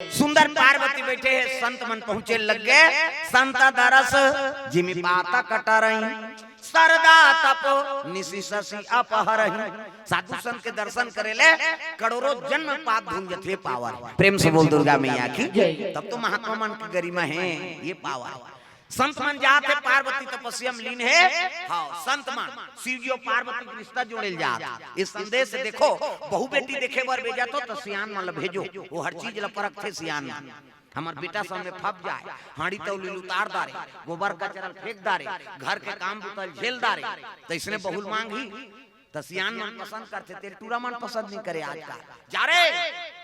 सुंदर पार्वती बैठे है, संत मन पहुंचे लग गए। संत दरस जिमि पाता कटा रही, सरदा तपो निशि शशि अपहरही। साधु संत के दर्शन करेले करोड़ों जन्म पाप धुल जथे पावर। प्रेम से बोल दुर्गा मैया की जय। तब तो महात्मा मन की गरिमा है ये पावर। संत मन जाते पार्वती तपस्या में लीन है। हाँ, संत मन शिव जी और पार्वती का रिश्ता जोड़े जात। इस संदेश से देखो बहु बेटी देखे बार भेजा तो सियान मन भेजो, वो हर चीज ला परख थे सियान। हमार बेटा सब में फप जाए, हाड़ी तौली उतार दारे, गोबर कचरा फेंक दारे, घर के काम बुतल झेल दारे, तो इसने बहुल मांगी। तो सियान मन पसंद करते, तेरे टूरा मन पसंद नहीं करे। आज का जा रे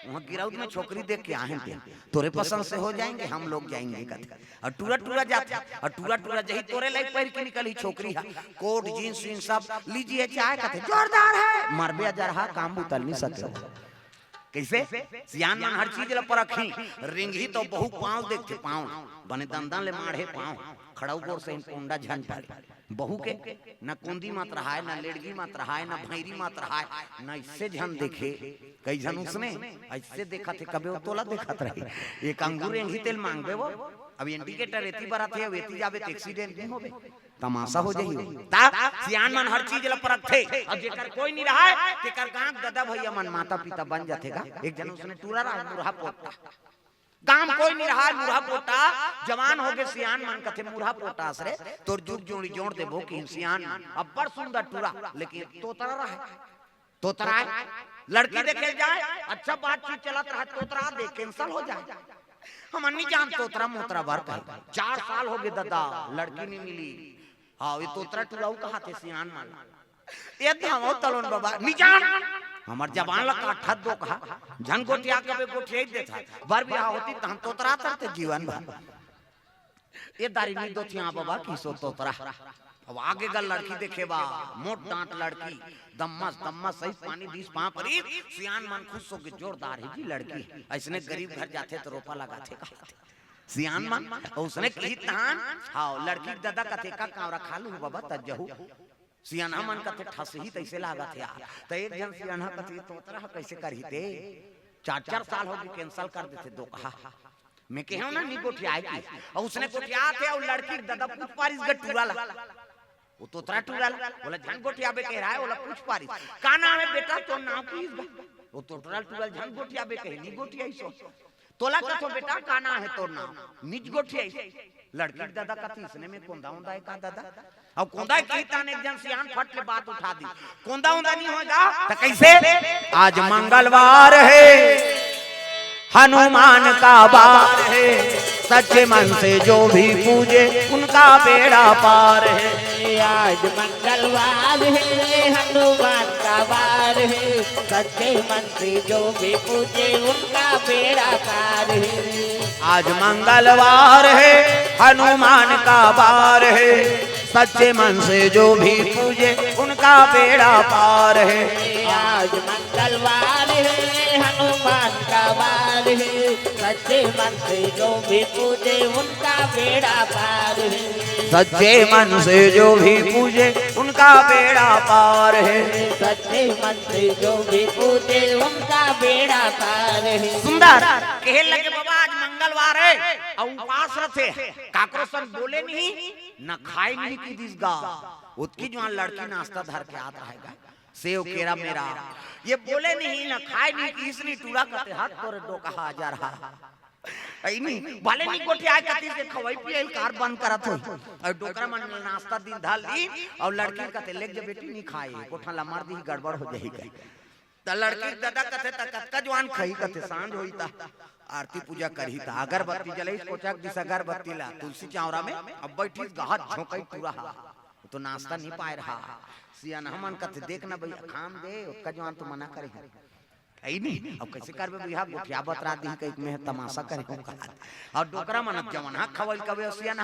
वहाँ गिराउत में छोकरी देख के आए थे, तोरे पसंद से हो जाएंगे, हम लोग जाएंगे कहते। और टूरा टूरा जाते, और टूरा टूरा जही तोरे लाइक पैर के निकली छोकरी है, कोट जींस वींस सब लीजिए चाहे कहते जोरदार है, मरबे जरहा काम बुतल नहीं सकते। कैसे सियान मन हर चीज ला परखी। रिंगी तो बहु पाँव देखते, पाँव बने दंदन ले माढ़े पाँव, खड़ाऊ गोर से कुंडा झन पड़े। बहु के न कुंदी मत रहा है, न लेड़गी मत रहा है, न भैरी मत रहा है, न इससे झन देखे। कई झन उसने ऐसे देखा थे, कभी वो तोला देखत रहे। एक अंगूर रेंगी तेल मांगबे वो, अब इंडिकेटर एती बरात है, वेती जावे तो एक्सीडेंट नहीं होबे, तमाशा हो जाई। ता सियान मन हर चीज ला परख थे। अब जेकर कोई नहीं रहा है, तेकर गांव दादा भैया मन माता पिता बन जातेगा। एक जन उसने टूरा रहा मुरहा पोटा, काम कोई नहीं रहा, मुरहा पोटा जवान हो गए। सियान मन कथे मुरहा पोटा असरे तोर जुग जोड़ी जोड़ दे भो कि सियान अब बड़ सुंदर टूरा, लेकिन तोतरा रहा, तोतरा है। लड़की देखे जाए अच्छा बातचीत चलत रहा, तोतरा दे कैंसल हो जाए। हम नहीं जान तोतरा मोतरा भर कर 4 साल हो गए दादा, लड़की नहीं मिली। हाँ ये तोतरा टूरा कहा थे सियान मन ये धामो तलोन बाबा नहीं जान। हमार जबान ला काठा दो कहा झन गोटिया कबे गोटिया ही देता बार बियाह होती त हम तोतरा करते जीवन भर। ये दारी नहीं दो थिया बाबा किसो तोतरा। अब आगे का लड़की देखे बा मोट डांट लड़की, दम्मस दम्मस सही पानी 20 पां परी। सियान मन खुश हो के जोरदार है जी लड़की। ऐसने गरीब घर जाते तो रोपा लगाते कहा सियान मन। और उसने कही तान हाँ लड़की दादा कथे का कावरा खा लू बाबा तजहू। सियाना मन कथे ठस ही तैसे लागा थे यार। तो एक जन सियाना कथे तोतरा कैसे करही थे 4 साल हो गए कैंसल कर देते दो कहा। मैं कहूं ना नी गोठिया की और उसने गोठिया थे और लड़की दादा पूछ पारिस गटूरा ला वो तोतरा टूरा ला बोला झन गोठिया बे कह रहा है बोला पूछ पारिस का नाम है बेटा तो नाम की वो तोतरा टूरा झन गोठिया बे कह नी गोठिया सो तोला कथो बेटा का नाम है तोर नाम निज गोठिया। लड़की दादा का तीसने में कोंदा उंदा है का दादा अब कोंदा की ताने एक जन सियान फट ले बात उठा दी कोंदा उंदा नहीं होगा तो कैसे। आज मंगलवार है हनुमान का बार है, सच्चे मन से जो भी पूजे उनका बेड़ा पार है। आज मंगलवार है हनुमान का वार है, सच्चे मन से जो भी पूजे उनका बेड़ा पार है। आज मंगलवार है हनुमान का बार है, सच्चे मन से जो भी पूजे उनका बेड़ा पार है। आज मंगलवार है हनुमान का वार है, सच्चे मन से जो भी पूजे उनका बेड़ा पार है। सच्चे मन से जो भी पूजे उनका बेड़ा पार है। सच्चे मन से जो भी पूजे उनका बेड़ा पार है। सुंदर कहे लगे बाबा आज मंगलवार है और उपास रथे काकरो सन बोले नहीं न खाए नहीं की दिस गा उसकी जो लड़की नाश्ता धर के आता है सेव केरा मेरा ये बोले नहीं न खाए नहीं की इसने टूरा करते हाथ तोरे डो कहा जा रहा आई नहीं भले नहीं गोठे आए कती से खवाई पिए कार बंद करत हो और डोकरा मन नाश्ता दिन धाल ली और लड़की कहते लेक जे बेटी नहीं खाए कोठा ला मार दी गड़बड़ हो जाएगी। त लड़की दादा कथे त कतका जवान खई कथे सांझ होई ता आरती पूजा करही ता अगरबत्ती जलाई कोचक दिस अगरबत्ती ला तुलसी चावरा में अब बैठी गहत झोंकई पूरा तो नाश्ता नहीं पाए रहा। सियान हमन कथे देखना भैया खान दे ओका जवान तो मना करे आई नहीं अब कैसे करबे भैया गोठिया बतरा दी कई में तमाशा करे और डोकरा मन जवान खवल कबे सियान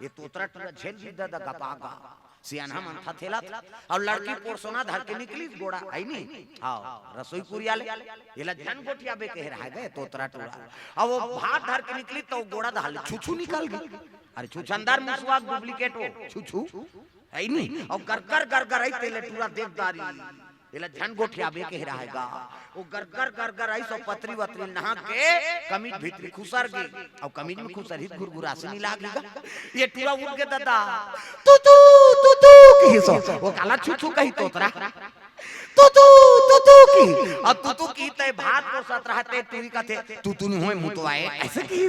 ये तोतरा टूरा झेल जी दादा गपागा सियाना मन था थेला और लड़की पोरसोना धर के निकली गोड़ा आई नहीं आओ रसोई पुरिया ले येला जन गोठिया बे कह रहा है तोतरा टूरा और वो भात धर के निकली तो गोड़ा धाल छुछू निकल गई। अरे छुछंदार मुसवा डुप्लीकेट हो छुछू आई नहीं और कर कर कर कर आई तेले टूरा देवदारी इला झन गोठियाबे के रहेगा वो गरगर गरगर आई सो पतरी वतरी नहा के कमीज भीतरी खुसर गई और कमीज में खुसर ही गुरगुरा से नहीं लागेगा ये टूरा उठ के दादा तू की सो वो काला छुछू कही तोतरा तू की अब तू की ते भात को सत रहते तुरी का थे तू नहीं होए मुतवाए ऐसे की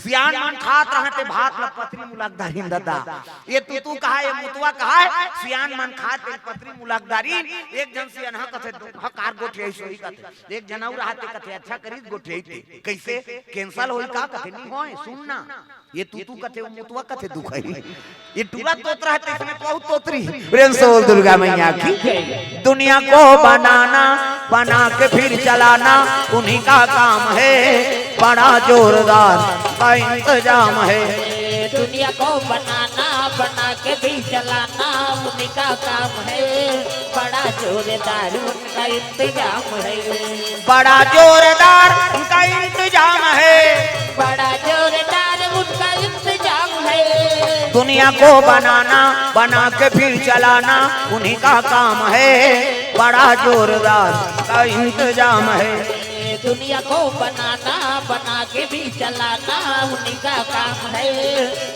सियान मन खात रहते भात ल पतरी मुलाकदारी दादा ये तू कहा है मुतवा कहा है सियान मन खात पतरी मुलाकदारी एक जन से अनहा कथे हकार गोठे सोई कथे एक जना रहते कथे अच्छा करी गोठे कैसे कैंसल होई का कथे नहीं होए सुनना ये तू कथे मुतवा कथे दुख है ये टूरा तोत रहते इसमें बहुत तोतरी प्रेम से बोल दुर्गा मैया की दुनिया को बनाना बना के फिर चलाना उन्हीं का काम है बड़ा जोरदार का इंतजाम है दुनिया को बनाना बना के भी चलाना उन्हीं का काम है बड़ा जोरदार उनका इंतजाम है बड़ा जोरदार उनका इंतजाम है बड़ा जोरदार उनका इंतजाम है दुनिया को बनाना बना के फिर चलाना उन्हीं का काम है बड़ा जोरदार का इंतजाम है दुनिया को बनाना बना के भी चलाना उन्हीं का काम है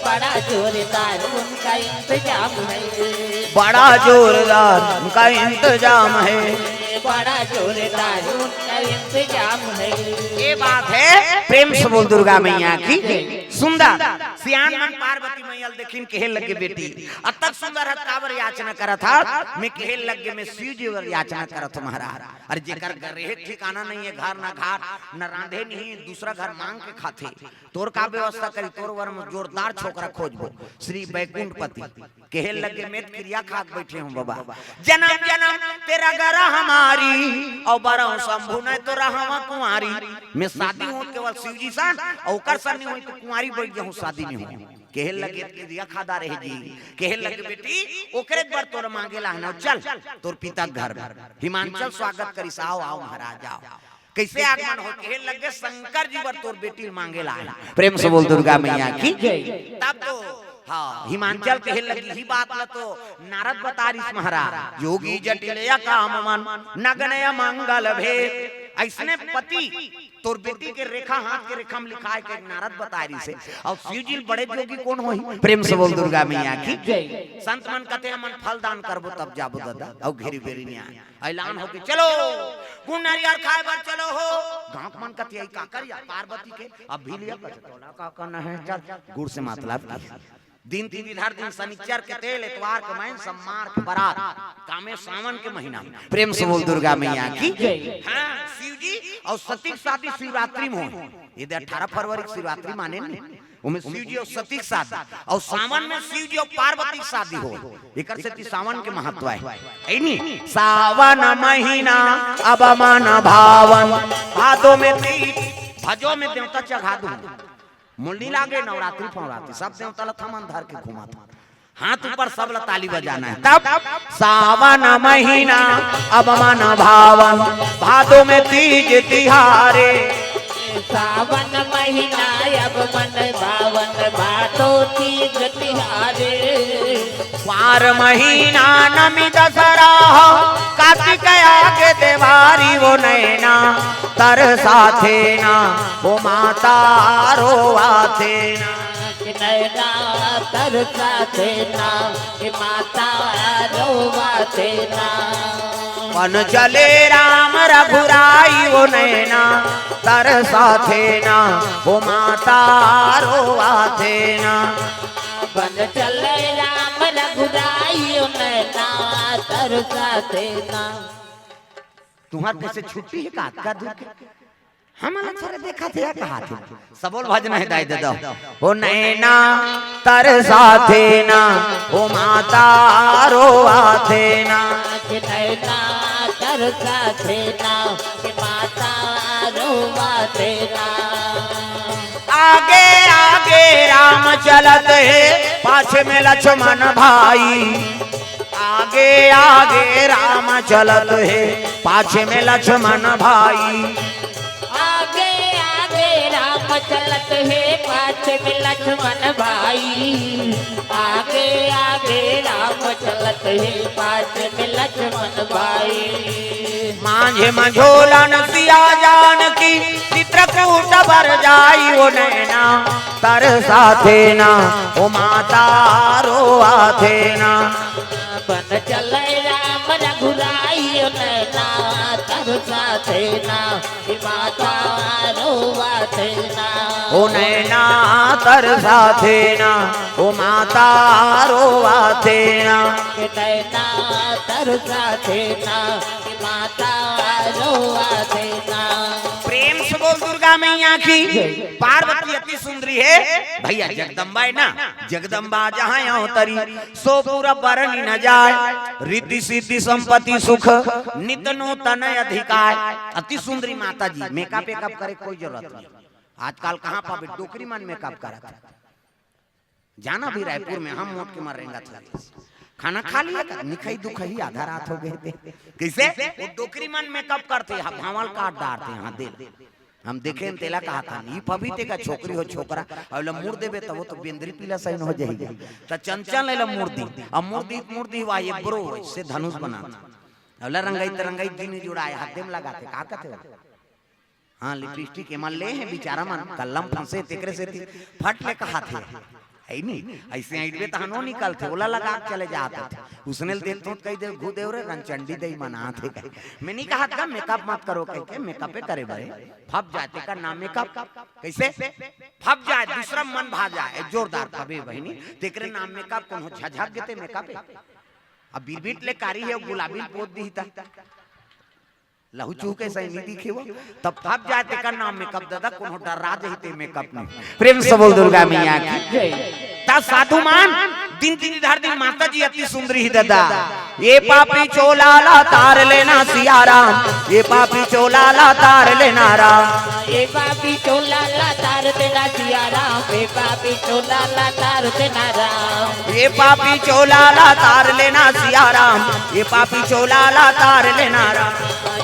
बड़ा जोरदार उनका इंतजाम है बड़ा जोरदार उनका इंतजाम है बड़ा जोरदार उनका इंतजाम है ये बात है प्रेम से बोल दुर्गा मैया की सुंदर सियान मन पार्वती मैया देखिन केहे लगे बेटी अतक सुंदर हत कावर याचना करत था मैं केहे लगे में शिव जी वर याचना करत महाराज अरे जेकर घर रहे ठिकाना नहीं है घर ना घाट न रांधे नहीं दूसरा घर मांग के खाते तोर का व्यवस्था करी तोर वर में जोरदार छोकरा खोजबो श्री बैकुंठपति केहे लगे में क्रिया खाक बैठे हूं बाबा जन्म जन्म तेरा गरा हमारी और बरौ शंभु ने तो रहवा कुंवारी मैं शादी हो केवल शिव जी सन और ओकर सन नहीं होई तो कुंवारी बैठ जाऊं शादी नहीं हो केहे लगे क्रिया खादा रहे जी केहे लगे बेटी ओकरे बार तोर मांगेला है ना चल तोर पिता घर हिमांचल स्वागत करी आओ आओ महाराज आओ कैसे आगमन हो केहे लगे शंकर जी बर तोर बेटी मांगेला है प्रेम से बोल दुर्गा मैया की तब तो हाँ हिमांचल कहे लगी ही बात ल तो नारद बतारिस महाराज योगी जटिलया काम मन नगनय मंगल भेद ऐसने पति तोर बेटी के रेखा हाथ के रेखा में लिखा है कि नारद बतारी से और शिव जी बड़े जोगी कौन होई प्रेम से बोल दुर्गा मैया की संत मन कहते मन फल दान करबो तब जाबो दादा और घेरी बेरी नहीं ऐलान हो कि चलो गुण नारियल खाए बार चलो हो गांव मन कहते का करिया पार्वती के अब भी लिया टोला का करना है चल गुड़ से मतलब दिन तीन हर दिन शनिचर के तेल इतवार के महीन सम्मार के बारात कामे सावन के महीना प्रेम से बोल दुर्गा मैया की हाँ शिव जी और सती शादी शिवरात्रि में हो ये 18 फरवरी की शिवरात्रि माने नहीं उमें शिव जी और सती शादी और सावन में शिव जी और पार्वती शादी हो एकर से सावन के महत्व है ऐनी सावन महीना अब मन भावन भादो में तीज भजो में देवता चढ़ा दूं मुंडी लागे नवरात्रि फवरात्रि सब देवता ला थमन धर के घुमा था हाथ ऊपर सब ला ताली बजाना है तब सावन महीना अब मन भावन भादो में तीज तिहारे सावन महीना अब मन भावन भादो तीज तिहारे पार महीना नमी दसरा कार्तिक आगे देवारी वो नैना तरसा थे ना वो माता रोवा थे ना नैना तरसा थे ना कि माता रोवा थे ना मन चले राम रघुराई वो नैना तरसा थे ना वो माता रोवा थे ना बन चले राम रघुराई नैना तरसा थे ना तुम्हारे कैसे छुट्टी है का दुख हम अलग देखा थे कहा थे सबोल भजन है दाई दे दो ओ नैना तरसा थे ना ओ माता रोवा थे ना कि नैना तरसा थे ना कि माता रोवा थे ना आगे आगे राम चलत है पाछे में लक्ष्मण भाई आगे आगे राम चलत है पाछे में लक्ष्मण भाई आगे आगे राम राम चलत है पाछे में लक्ष्मण भाई, आगे आगे राम चलत है पाछे में लक्ष्मण भाई। मांझे मंझोला नसिया जान की चित्रकूट भर जाई वो नैना तरसा थे ना ओ माता रोआ थे ना। बन चले राम रघुराई नैना तरसा थे ना माता रोआ थे ना। ओ नैना तरसा थे ना ओ माता रोआ थे ना। नैना तरसा थे ना माता रोआ थे ना। प्रेम से बोल दुर्गा मैया की। पार्वती अति सुंदरी है भैया, जगदम्बा है ना, जगदम्बा जहाँ अवतरी सो पूरा बरनी न जाए, रिद्धि सिद्धि संपत्ति सुख नित नूतन अधिकार। अति सुंदरी माता जी, मेकअप वेकअप करे कोई जरूरत नहीं। आजकल कहाँ पावे डोकरी मन मेकअप करा था। जाना भी रायपुर में हम मोट के मर रहेंगे था। खाना खा लिया था, निखाई दुखाई आधा रात हो गए थे। कैसे वो डोकरी मन मेकअप करते, भावल काट डालते यहाँ दे। हम देखे तेला कहा था ई पवित्र का छोकरी हो छोकरा और मुड़ देबे तो वो तो बेंद्री पीला सही हो जाएगी। तो चंचल ले मूर्ति अब मूर्ति हुआ ये ब्रो से धनुष बना अवला रंगाई दिन जुड़ाए हाथ में लगाते का कहते हो। हाँ लिपस्टिक एमल ले है बेचारा मन कलम फंसे तेकरे से फट ले कहा थे है नहीं ऐसे आइडवे तहनो निकलते ओला लगा के चले जाते थे। उसने देख तो कई देव घू देव रे रंचंडी दई मना थे। मैं नहीं कहा था मेकअप मत करो कह के मेकअप पे करे भाई फप जाते का नाम मेकअप कैसे फप जाए दूसरा मन भा जाए जोरदार फबे बहनी तेकरे नाम मेकअप कौन झझक देते मेकअप अब बीरबीट ले कारी है गुलाबी पोत दी था लहू चूह के सही नहीं दिखे वो तब फप जाते का नाम मेकअप दादा कौन डरा जहीते मेकअप में। प्रेम से बोल दुर्गा मैया की। ता साधु मान दिन धर दिन माता जी अति सुंदरी ही दादा। ये पापी चोलाला तार लेना सिया राम, ये पापी चोलाला तार लेना राम, ये पापी चोलाला तार देना सिया राम, ये पापी चोलाला तार देना राम, ये पापी चोलाला तार लेना सिया राम, ये पापी चोलाला तार लेना राम,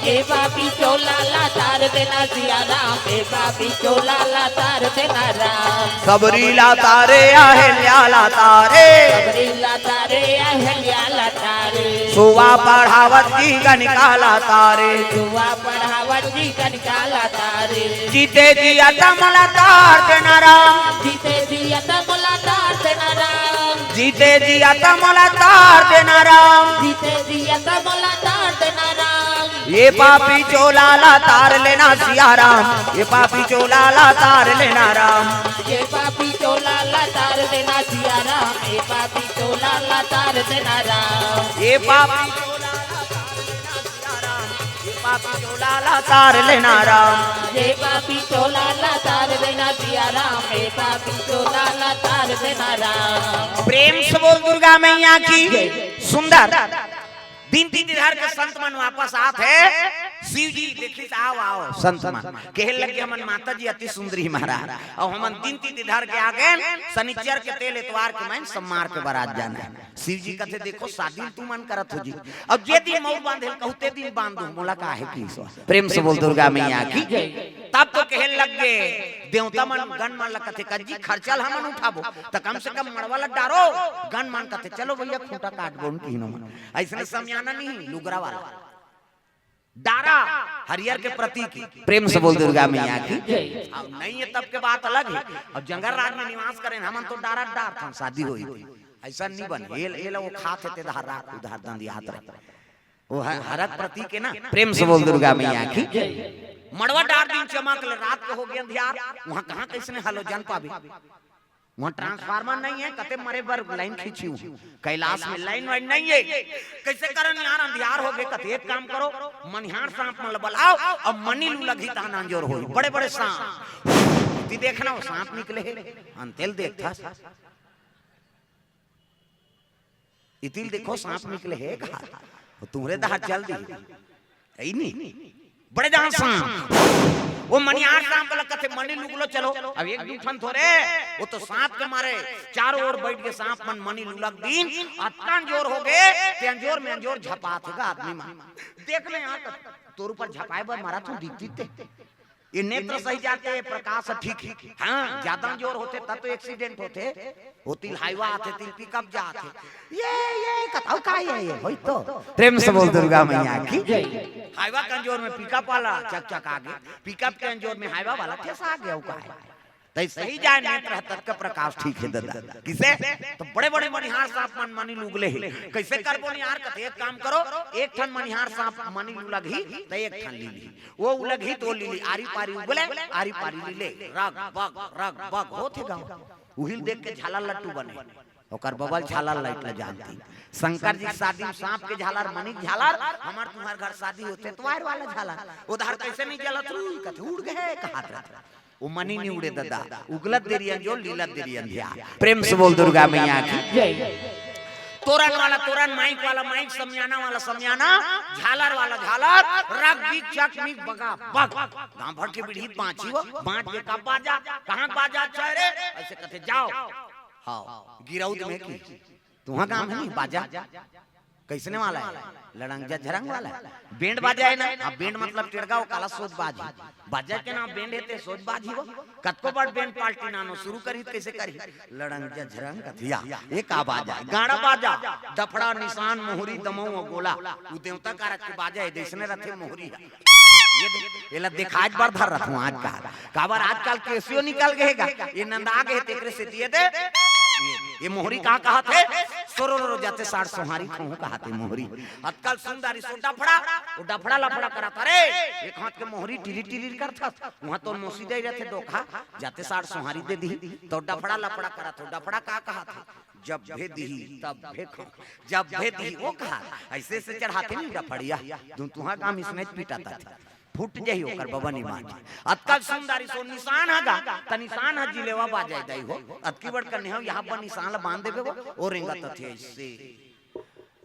ये पापी चोलाला तार देना सिया राम, ये पापी चोलाला तार देना राम। सबरीला तारे अहल्याला तारे, सबरीला तारे अहल्याला तारे, सुवा पढ़ावत जी का निकाला तारे, सुवा पढ़ावत जी का निकाला तारे, जीते जी अतमला तार देना राम, जीते जी अतमला तार देना राम, जीते जी अतमला तार देना राम, जीते जी अतमला तार देना राम। ये पापी चोलाला तार लेना सिया राम, ये पापी चोलाला तार लेना राम, ये पापी चोलाला तार देना सिया राम, ये पापी चोलाला तार देना राम, ये पापी चोलाला तार लेना राम, ये पापी चोलाला तार देना सिया राम, ये पापी चोलाला तार देना राम। प्रेम से बोल दुर्गा मैया की। सुंदर दिन धर के संत मन वापस आत है शिव जी देखी आओ आओ संत मन कहे लगे हमन माता जी अति सुंदरी महाराज और हमन दिन धर के आगे शनिचर के तेल इतवार के मैं सम्मार के बारात जाना है। शिव जी कहते देखो शादी तू मन करत हो जी अब जे दिन मऊ बांधे कहते दिन बांधू मोला का है की। प्रेम से बोल दुर्गा मैया की। तब तो कहे लगे देवता मन गण मन लगते कजी खर्चल हमन उठाबो त कम से कम मड़वाला डारो गण मन कहते चलो भैया खूंटा काट बोन किनो मन ऐसे समयाना नहीं लुगरा वाला डारा हरियर के प्रतीक। प्रेम से बोल दुर्गा मैया की। अब नहीं है तब के बात अलग है। अब जंगल राज में निवास करें हमन तो डारा डार था शादी हुई ऐसा नहीं बने ये वो खाते थे उधार दंदी हाथ रख वो हरक प्रतीक है ना। प्रेम से बोल दुर्गा मैया की। मड़वा डार दिन चमक रात को हो गया अंधियार वहां कहां कैसे हलो जान पावे वहां ट्रांसफार्मर नहीं है कते मरे बर लाइन खींची हूं कैलाश में लाइन वाइन नहीं है कैसे करन यार अंधियार हो गए कते एक काम करो मनिहार सांप मन बुलाओ अब मनी लू लगी ताना अंजोर हो बड़े बड़े सांप ती देखना वो सांप निकले अंतेल देखता इतिल देखो सांप निकले है कहा तुम्हारे दहाड़ चल दी ऐ नहीं बड़े जहां सांप वो मनिहार सांप वाला कथे मनी लुगलो चलो अब एक दूठन थोड़े वो तो सांप के मारे चारों ओर बैठ के सांप मन मनी लुलक दिन अतन जोर हो गए ते अंजोर में अंजोर झपात होगा आदमी मा देख ले यहां तोर ऊपर झपाए बर मारा तू दिखती ते ये नेत्र सही जाते हैं, प्रकाश ठीक। हाँ ज्यादा जोर होते तब तो एक्सीडेंट होते, वो तिल हाईवा आते, तिल पिकअप जाते। ये कथाओ का ये होई तो प्रेम से बोल दुर्गा मैया की हाईवा कंजोर में पिकअप वाला चक चक आगे, पिकअप के अंजोर में हाईवा वाला ठेसा आ गया। का है तै सही जाए नेत्र तक का प्रकाश ठीक है दादा। किसे तो बड़े बड़े मनिहार सांप मन मानी लुगले है, कैसे करबो निहार कथे एक काम करो, एक ठन मनिहार सांप मानी लुलगही तो एक ठन लीली, वो उलगही तो लीली आरी पारी उगले, आरी पारी लीले रग बग होथे गाँव। उहिल देख के झाला लट्टू बने, ओकर बबल झालर लाइट ल जानती। शंकर जी शादी सांप के झालर, मणिक झालर, हमार तुम्हार घर शादी होते तो वाला झालर उधर कैसे नहीं जलत कथे उड़ गए कहात रहता, वो मनी नहीं उड़े दादा, उगलत देरियन जो लीलत देरियन ध्या। प्रेम से बोल दुर्गा मैया की तोरण वाला तोरण, माइक वाला माइक, समियाना वाला समियाना, झालर वाला झालर, रग बिग चक मिग बगा बग। गांव भर के बिढ़ी पांची वो बांट के का बाजा, कहां बाजा चरे ऐसे कहते जाओ। हाँ गिरौद में की तुहा काम है बाजा कैसने वाला है, लड़ंग झरंग वाला है। बैंड बाजा है ना, अब बैंड मतलब टिड़गा वो काला सोच बाजी, बाजा के नाम बैंड है सोच बाजी। वो कतको बड़ बैंड पार्टी नानो शुरू करी कैसे करी, लड़ंग झरंग कथिया एक आ बाजा, गाड़ा बाजा, डफड़ा निशान मोहरी दमऊ गोला, वो देवता कारक के बाजा है, देशने रथे मोहरी है। ये ला दिखाज बार धर रहा हूं आज का काबर, आजकल केसियो निकल गएगा, ये नंदा गए तेकरे से दिए दे। ये मोहरी कहा थे सोरो जाते 60 सोहारी कहूं कहा थे मोहरी। अतकल सुंदरी सो डफड़ा, वो डफड़ा लफड़ा करा था रे, एक हाथ के मोहरी टिरी टिरी करता, वहां तो मोसी दे रहते दोखा जाते 60 सोहारी दे दी तो डफड़ा लफड़ा करा था। डफड़ा कहा था जब भे दी तब भे खो, जब भे दी वो कहा ऐसे से चढ़ाते नहीं डफड़िया तुहा काम इसमें पिटाता था, फुट जही होकर बबनी मान। अतकल सुंदरी सो निशान हगा त निशान ह जिलेवा बाजाय दई हो, अतकी बड़ करने हो यहां पर निशान ल बांध देबे वो और रेंगा त थे ऐसे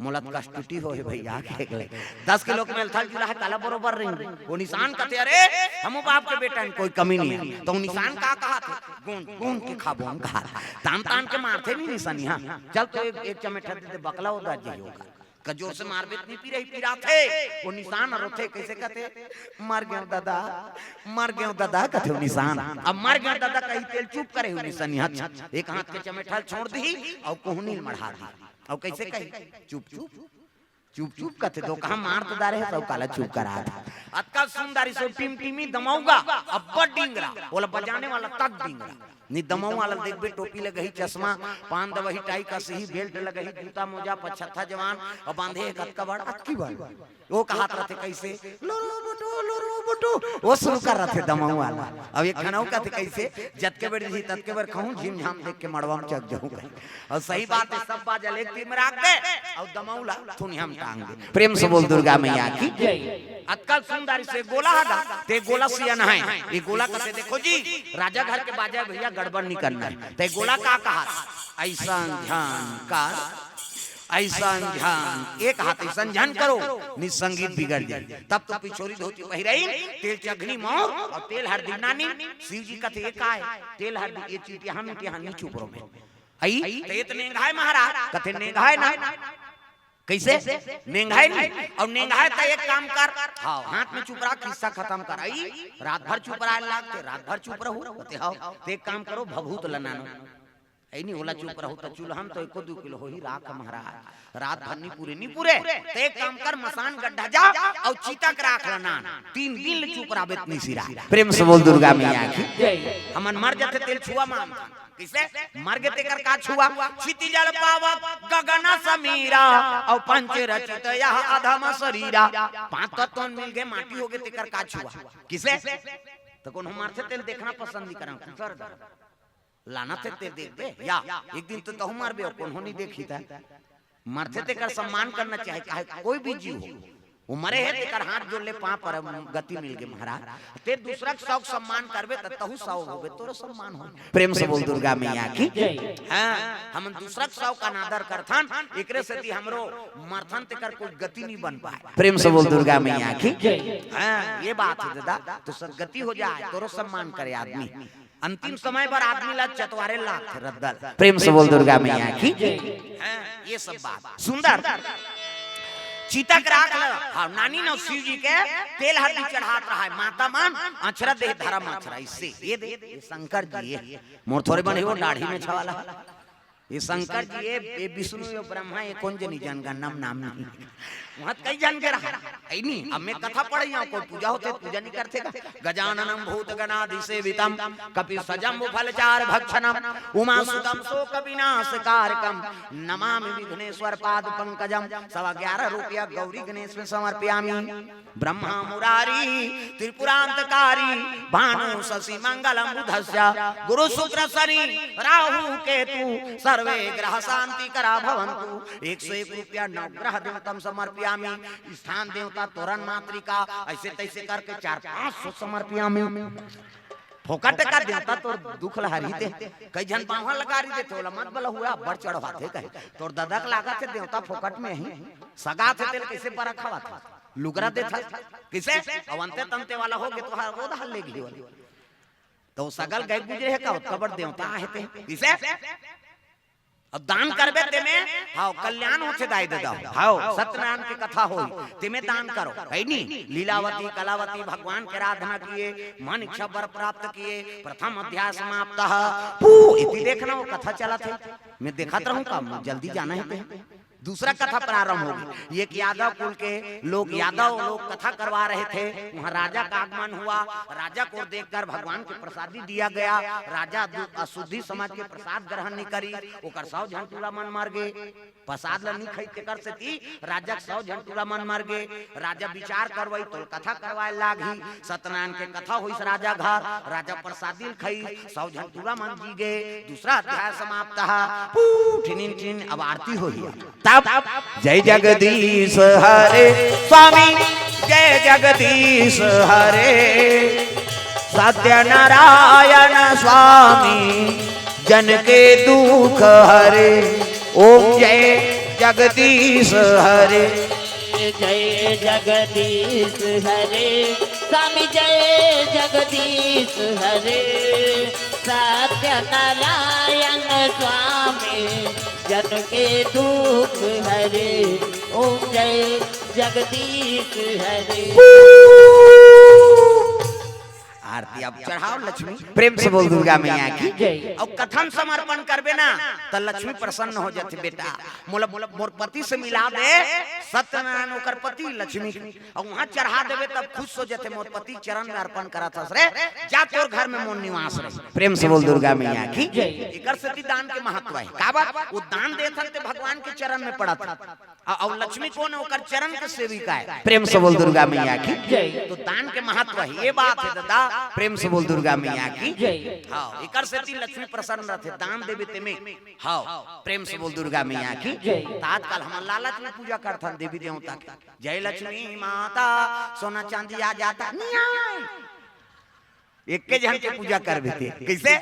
मुलत कष्टटी हो है भैया देख ले 10 किलो के मेल थल जुला है काला बरोबर रिंग, वो निशान कहते अरे हम बाप के बेटा में कोई कमी नहीं है, तो निशान का कहा थे गुण गुण के खाबो हम कहा तान तान के मारते नहीं निशानी। हां चल तो एक चमेटा दे बकला उदा जी होगा कजोर से मारबे इतनी पी रही पीरा थे, वो निशान रोथे कैसे कहते मर गयो दादा, मर गयो दादा कहते हो निशान। अब मर गयो दादा कहीं तेल चुप करे हो निशानी, हाथ एक हाथ के चमेठा छोड़ दी और कोहनी मढ़ा दी और कैसे कही चुप चुप चुप चुप कहते तो कहा मार तो दारे सब काला चुप करा था। अतका सुंदरी सो टीम टीमी दमाऊंगा अब बड़ डिंगरा बोला बजाने वाला तक डिंगरा नी दमाऊ वाला देख बे टोपी लगही चश्मा पान दवही टाई का सही बेल्ट लगही जूता मोजा पछत्था जवान और बांधे एक अतका बड़ अक्की बड़ वो कहात रहते कैसे लोरो बटू वो शुरू कर रहे थे दमाऊ वाला। अब एक खनाऊ कहते कैसे जत के बेड़ जी तत के बेड़ कहूं झिम झाम देख के मड़वा में चक जाऊं और सही बात है सब बाजा एक तीर में रख दे और दमाऊ ला थुनी हम टांग दे। प्रेम से बोल दुर्गा मैया की अतकल सुंदरी से गोला हगा ते गोला सियन है, ये गोला कहते देखो जी राजा घर के बाजा भैया गड़बड़ नहीं करना है, ते गोला का कहा ऐसा ध्यान का ऐसा ध्यान एक हाथ ऐसा ध्यान करो निसंगीत बिगड़ जाए। तब तो पिछोरी धोती पहिरई तेल चघनी मोर और तेल हरदी नानी शिव जी कहते एक आए तेल हरदी ये चीटिया हम इतिहान नहीं चुप रो में आई तो इतने नेंघाए महाराज कहते नेंघाए ना कैसे नेंघाए नहीं और नेंघाए तो एक काम कर हाँ हाथ में चुप रहा किस्सा खत्म कर आई रात भर चुप रहा लागते रात भर चुप रहो कहते हाँ तो एक काम करो भभूत लनानो ऐ नहीं होला चुप रहो तो चूल्हा तो 1-2 किलो हो ही राख महाराज रात भर नहीं पूरे तो एक काम कर मसान गड्ढा जा और चीता के राख लना 3 दिन चुप रहा बेतनी सिरा। प्रेम से बोल दुर्गा मैया की हमन मर जाते तेल छुआ माम किसे मर गए तेकर का छुआ क्षिति जल पावक गगन समीरा और पंच रचित यह अधम शरीरा 5 तत्व मिल गए माटी हो गए तेकर का छुआ किसे तो कौन हम मारते तेल देखना पसंद नहीं करा लाना थे ते देख दे या एक दिन तो तहु मार बे और कौन नहीं देखी था मरते ते कर सम्मान करना चाहिए चाहे कोई भी जीव हो वो मरे है ते कर हाथ जोड़ ले पां पर गति मिल गई महाराज ते दूसरा शौक सम्मान करबे त तहु सौ होबे तोरो सम्मान हो। प्रेम से बोल दुर्गा मैया की हां हम दूसरा शौक का नादर करथन एकरे से ती हमरो मरथन ते कर कोई गति नहीं बन पाए। प्रेम से बोल दुर्गा मैया की हां ये बात है दादा तो सदगति हो जाए तोरो सम्मान करे आदमी अंतिम समय पर आदमी ला चतवारे लाख रद्दल। प्रेम से बोल दुर्गा मैया की ये सब बात सुंदर चीता के राख ल हाँ नानी ने शिव जी के तेल हल्दी चढ़ात रहा है माता मान अक्षरा दे धर्म अक्षरा इससे ये दे ये शंकर जी ये मोर थोड़े बने वो दाढ़ी में छवाला ये शंकर जी ये विष्णु ये ब्रह्मा ये कौन जनी जान का नाम नाम नहीं वहाँ कई जान के रहा है नहीं अब मैं कथा पढ़ यहाँ कोई पूजा होते पूजा नहीं करते का गजाननम भूत गणाधिसेवितम कपि सजम फलचार भक्षणम उमा सुतम शोक विनाश कारकम नमामि विघ्नेश्वर पाद पंकजम 11.5 रुपया गौरी गणेश में समर्पयामि ब्रह्मा मुरारी त्रिपुरांतकारी भानु शशि मंगलम बुधस्य गुरु शुक्र शनि राहु केतु सर्वे ग्रह शांति करा भवन्तु 101 रुपया नवग्रह देवतम समर्पयामि स्थान देवता तोरण मातृका ऐसे तैसे करके 400-500 समर्पयामि फोकट का देवता तो दुख लहरी दे कई जन बाहर लगा रही दे तोला मत बल हुआ बड़ चढ़वाते कहे तोर ददक लागा थे देवता फोकट में ही सगा थे तेल कैसे पर रखा था लुगरा दे था किसे अवंते तंते वाला हो गए तो हर वो हल लेगी तो सगल गए गुजरे है का कबर देवता है ते किसे अब दान करबे ते में हां कल्याण होते दाई दे दो हां सत्यनारायण की कथा हो ते में दान करो है नी लीलावती कलावती भगवान के आराधना किए मन इच्छा वर प्राप्त किए प्रथम अध्याय समाप्त पू इति देखना वो कथा चला थे मैं देखत रहूं का जल्दी जाना है दूसरा कथा प्रारंभ होगी एक यादव कुल के लोग यादव लोग कथा करवा रहे थे वहाँ राजा का आगमन हुआ राजा को देखकर भगवान के प्रसादी दिया गया राजा अशुद्धि समाज के प्रसाद ग्रहण नहीं करी ओकर 100 झंटूला मन मार गए प्रसाद नहीं खाई के कर से थी राजा 100 झंटूला मन मार गए राजा विचार करवाई तो कथा करवाए लागी सत्यनारायण के कथा हुई राजा घर राजा प्रसादी खाई 100 झंटूला मन जी गए दूसरा अध्याय समाप्त है अब आरती हुई तब जय जगदीश हरे स्वामी जय जगदीश हरे सत्यनारायण स्वामी जन के दुख हरे ओम जय जगदीश हरे जय जगदीश हरे स्वामी जय जगदीश हरे सत्यनारायण स्वामी जन के दुख हरे ओम जय जगदीश हरे आरती अब चढ़ाओ लक्ष्मी प्रेम से बोल दुर्गा मैया की जय और कथन समर्पण करबे ना तो लक्ष्मी प्रसन्न हो जाती बेटा मोर पति से मिला दे सत्यनारायण ओकर पति लक्ष्मी और वहां चढ़ा देवे तब खुश हो जाते मोर पति चरण में अर्पण करा था रे जा तोर घर में मोर निवास रहे प्रेम से बोल दुर्गा मैया की एकर सती दान के महत्व है का बात वो दान देत ते भगवान के चरण में पड़ा था और लक्ष्मी कौन है ओकर चरण के सेविका है प्रेम से बोल दुर्गा मैया की तो दान के महत्व है ये बात है दादा प्रेम से बोल दुर्गा मैया की हाँ एकर से लक्ष्मी प्रसन्न रहते दान देवे ते में हाँ प्रेम से बोल दुर्गा मैया की आजकल हम लालच में पूजा करते देवी देवता की जय लक्ष्मी माता सोना चांदी आ जाता एक के जन के पूजा करबे थे कैसे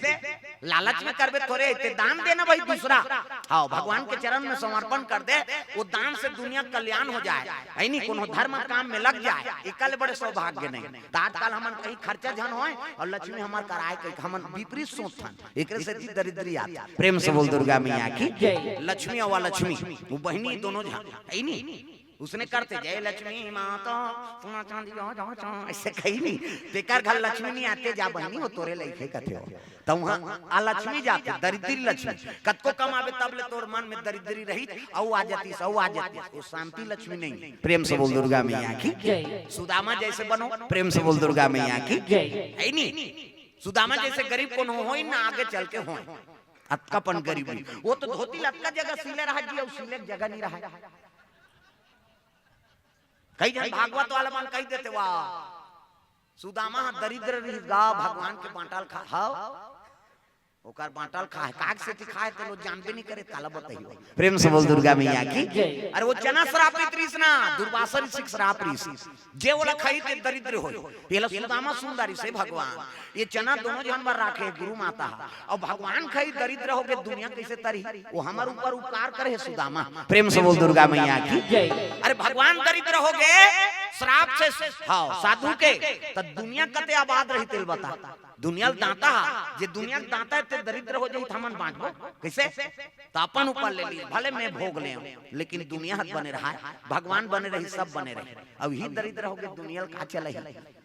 लालच में करबे थोड़े ते दान देना भाई दूसरा हाँ भगवान के चरण में समर्पण कर दे वो दान से दुनिया कल्याण हो जाए है नहीं कोनो धर्म काम में लग जाए एकल बड़े सौभाग्य नहीं आजकल हमन कहीं खर्चा जन होए और लक्ष्मी हमार कराए के हमन विपरीत सोचथन एकरे से दरिद्री आता प्रेम से बोल दुर्गा मैया की लक्ष्मी और लक्ष्मी वो बहिनी दोनों जन है नहीं उसने करते जय लक्ष्मी माता सोना चांदी ऐसे कही नहीं बेकार घर लक्ष्मी नहीं आते जा बहनी वो तोरे लइके कथे हो तो वहां आ लक्ष्मी जाते दरिद्री लक्ष्मी कतको कमावे तब ले तोर मन में दरिद्री रही औ आ जाती सौ आ जाती वो शांति लक्ष्मी नहीं प्रेम से बोल दुर्गा मैया की सुदामा जैसे बनो प्रेम से बोल दुर्गा मैया की है नहीं सुदामा जैसे गरीब कौन हो ना आगे चल के हो अतकापन गरीबी वो तो धोती लटका जगह सिले रहा जी और सिले जगह नहीं रहा कई जन भागवत वाला मन कही देते वाह सुदामा दरिद्र रही गा भगवान के बांटल खा ओकर बांटल खाए काग से खाए तो लोग जानबे नहीं करे काला बताइयो प्रेम से बोल दुर्गा मैया की अरे वो चना श्रापित ऋषना दुर्वासा ऋषि श्राप ऋषि जे वाला खाई ते दरिद्र होई पहला सुदामा सुंदरी से भगवान ये चना दोनों जानवर राखे गुरु माता और भगवान खाई दरिद्र हो गए दुनिया कैसे तरी वो हमारे ऊपर उपकार करे है सुदामा प्रेम से बोल दुर्गा मैया की अरे भगवान दरिद्र हो गए श्राप से हाँ साधु के तो दुनिया कते आबाद रही तेल बता दुनिया दाता जे दुनिया दाता ते दरिद्र हो जाई हमन बांटबो कैसे तो अपन ऊपर ले ली भले मैं भोग ले लेकिन दुनिया हद बने रहा है भगवान बने रही सब बने रहे अब ही दरिद्र हो गए दुनिया का चले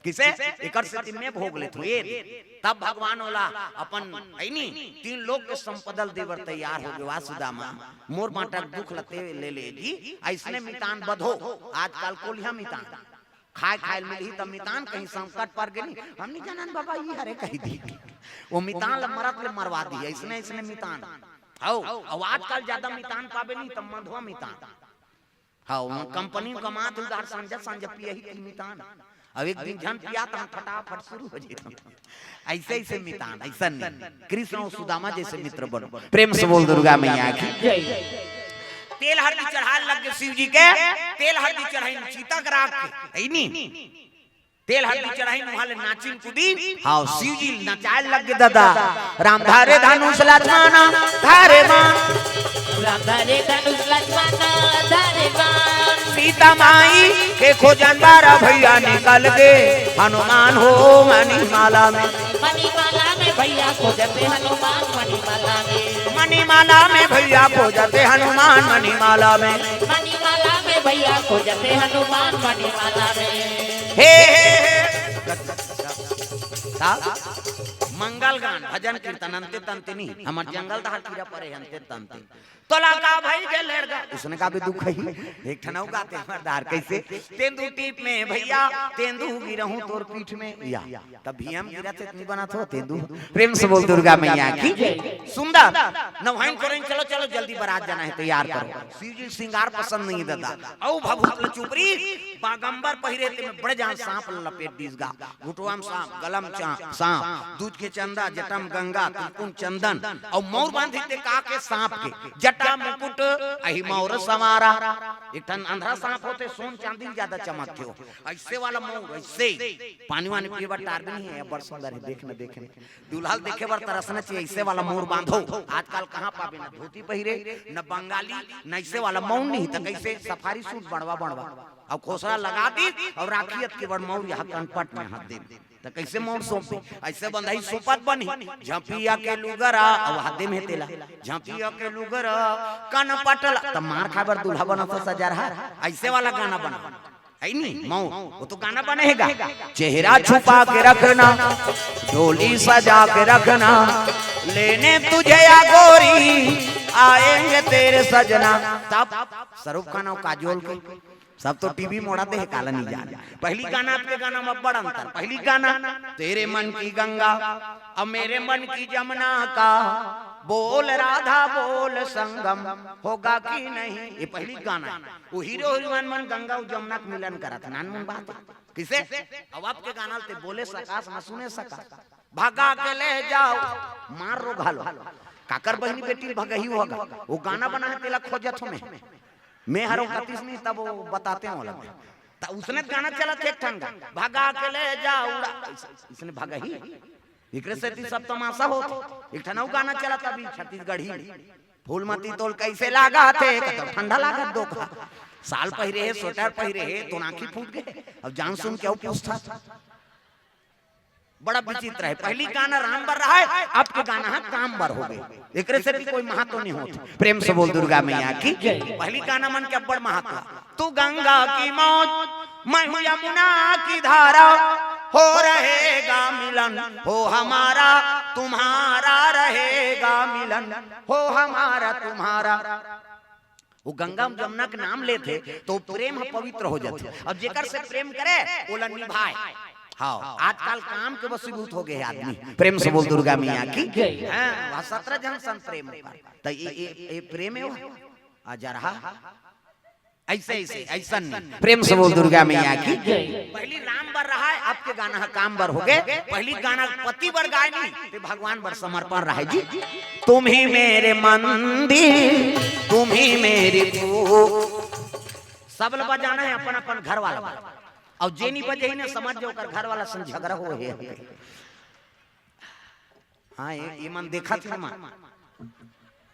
किसे एकर से मैं भोग ले थो तब भगवान होला अपन ऐनी 3 लोग के संपदल देवर तैयार हो गए वासुदामा मोर बांटक दुख लते ले जी ऐसने मितान बधो आजकल कोलिया मितान खाए खाए मिली तब मितान कहीं संकट पर गई हमने जानन बाबा ये हरे कही दी वो मितान ल मरत ले मरवा दी इसने इसने मितान हाउ अब आजकल ज्यादा मितान पावे नहीं तब मधुआ मितान हाउ कंपनी कमात उधार संजय संजय पिए ही मितान अब एक दिन जन पिया तो फटाफट शुरू हो जाए ऐसे ऐसे मितान ऐसा नहीं कृष्ण और सुदामा जैसे मित्र बनो प्रेम से बोल दुर्गा मैया की तेल हल्दी चढ़ा लग शिव जी के तेल हल्दी चढ़ाई सीता के राख के नहीं तेल हल्दी चढ़ाई वाले नाचिन कुदी हां शिव जी नचाए लग दादा राम धारे धनुष लक्ष्मण धारे मान राम धारे धनुष लक्ष्मण धारे मान सीता माई के खोजन बारा भैया निकल गए हनुमान हो मणिमाला में भैया खोजते हनुमान मणिमाला में मणिमाला में भैया खोजते हनुमान मणिमाला में मणिमाला में भैया खोजते हनुमान मणिमाला में हे मंगल गान भजन कीर्तन अंते तंते नहीं हमर जंगल दहाड़ कीड़ा परे अंते तंते तोला का भाई के लड़का उसने का भी दुख है एक ठनौ गाते मर्दार कैसे तेंदू टीप में भैया तेंदू गिरहूं तोर पीठ में या तब भी हम गिरा थे इतनी बना तो तेंदू प्रेम से बोल दुर्गा मैया की सुंदर नवहाइन करें चलो चलो जल्दी बारात जाना है तैयार करो शिव जी श्रृंगार पसंद नहीं दादा औ भभूत चुपरी बागंबर पहिरे ते में बड़े जान सांप लपेट दीसगा घुटवाम सांप गलम सांप दूध के चंदा जटम गंगा तुलकुन चंदन और मोर बांधी ते का के सांप के जटा मुकुट अहि मोर समारा एक ठन अंधा सांप होते सोन चांदी ज्यादा चमकते हो ऐसे वाला मोर ऐसे पानी वानी पिए बार टार नहीं है बड़ सुंदर है देखने देखने दुल्हा देखे बार तरसना चाहिए ऐसे वाला मोर बांधो आजकल कहां पाबे ना धोती पहिरे न बंगाली न ऐसे वाला मौन नहीं त कैसे सफारी सूट बनवा और खोसरा लगा दी और राखियत के बड़ मौर यहां कनपट में हाथ दे तो कैसे मौन सोपे ऐसे बंधाई सोपत बनी झपिया के लुगरा और हाथे में तेला झपिया के लुगरा कन पटल त मार खाबर दूल्हा बना तो सजरहा ऐसे वाला गाना बना है नहीं मौ वो तो गाना बनेगा चेहरा छुपा के रखना डोली सजा के रखना लेने तुझे या गोरी आएंगे तेरे सजना तब सरूप खाना काजोल के सब तो टीवी मोड़ा दे काला नहीं जान पहली गाना आपके गाना में बड़ा अंतर पहली गाना तेरे मन की गंगा अब मेरे मन की जमुना का बोल राधा बोल संगम होगा कि नहीं ये पहली गाना वो हीरो हीरोइन मन गंगा और जमुना का मिलन करा था नान मन बात किसे अब आपके गाना ते बोले सकास न सुने सका भागा के ले जाओ मार रो घालो काकर बहनी बेटी भगही होगा वो गाना बना है तेला खोजत में मैं हरो कतिस नहीं तब वो बताते हैं वाला तो उसने गाना चला थे ठन भागा के ले जा उड़ा इसने भागा ही एकरे से सब तमाशा हो एक ठनौ गाना चला तभी छत्तीसगढ़ी फूलमती तोल कैसे लागा थे तो ठंडा लागत दो का साल पहिरे है स्वेटर पहिरे है तो आंखी फूट गए अब जान सुन क्यों पूछता बड़ा विचित्र है पहली गाना राम बर रहा है आपके गाना है काम बर हो गए एकरे से भी कोई महत्व नहीं होता प्रेम से बोल दुर्गा मैया की पहली गाना मन के बड़ महत्व तू गंगा की मौत मैं हूं यमुना की धारा हो रहेगा मिलन हो हमारा तुम्हारा रहेगा मिलन हो हमारा तुम्हारा वो गंगा जमुना के नाम लेते तो प्रेम पवित्र हो जाते अब जेकर से प्रेम करे ओला निभाए हाँ आजकल काम के वसीभूत हो गए आदमी प्रेम से बोल दुर्गा मैया की 17 जन सन प्रेम तो ये प्रेम है अजरहा ऐसे ऐसे ऐसा नहीं प्रेम से बोल दुर्गा मैया की पहली राम बर रहा है आपके गाना है काम बर हो गए पहली गाना पति बर गाय नहीं तो भगवान बर समर्पण रहे जी तुम ही मेरे मंदिर तुम ही मेरी सब बजाना है अपन अपन घर वाला और जेनी बजे ही ने समझ जो कर घर वाला संग झगड़ा हो है हाँ ये मन देखा थी मन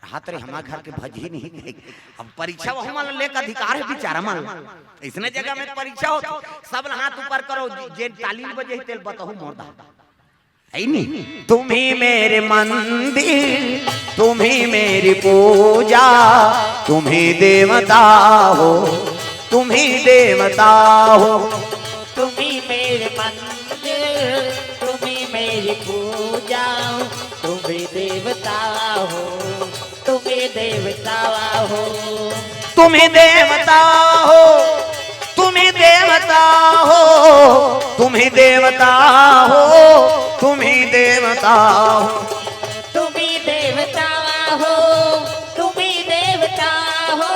हाथ रे हमारे घर के भज ही नहीं अब परीक्षा वो मन लेकर अधिकार है बेचारा मन इसने जगह में परीक्षा हो सब हाथ ऊपर करो जे तालीम बजे ही तेल बताहू मोर दा है नहीं। तुम ही मेरे मंदिर, तुम ही मेरी पूजा, तुम ही देवता हो, तुम ही देवता हो। तुम ही मेरे मंदिर, तुम ही मेरी पूजा, तुम ही देवता हो, तुम ही देवता हो। तुम ही देवता हो, तुम ही देवता हो, तुम ही देवता हो, तुम ही देवता हो। तुम ही देवता हो, तुम ही देवता हो,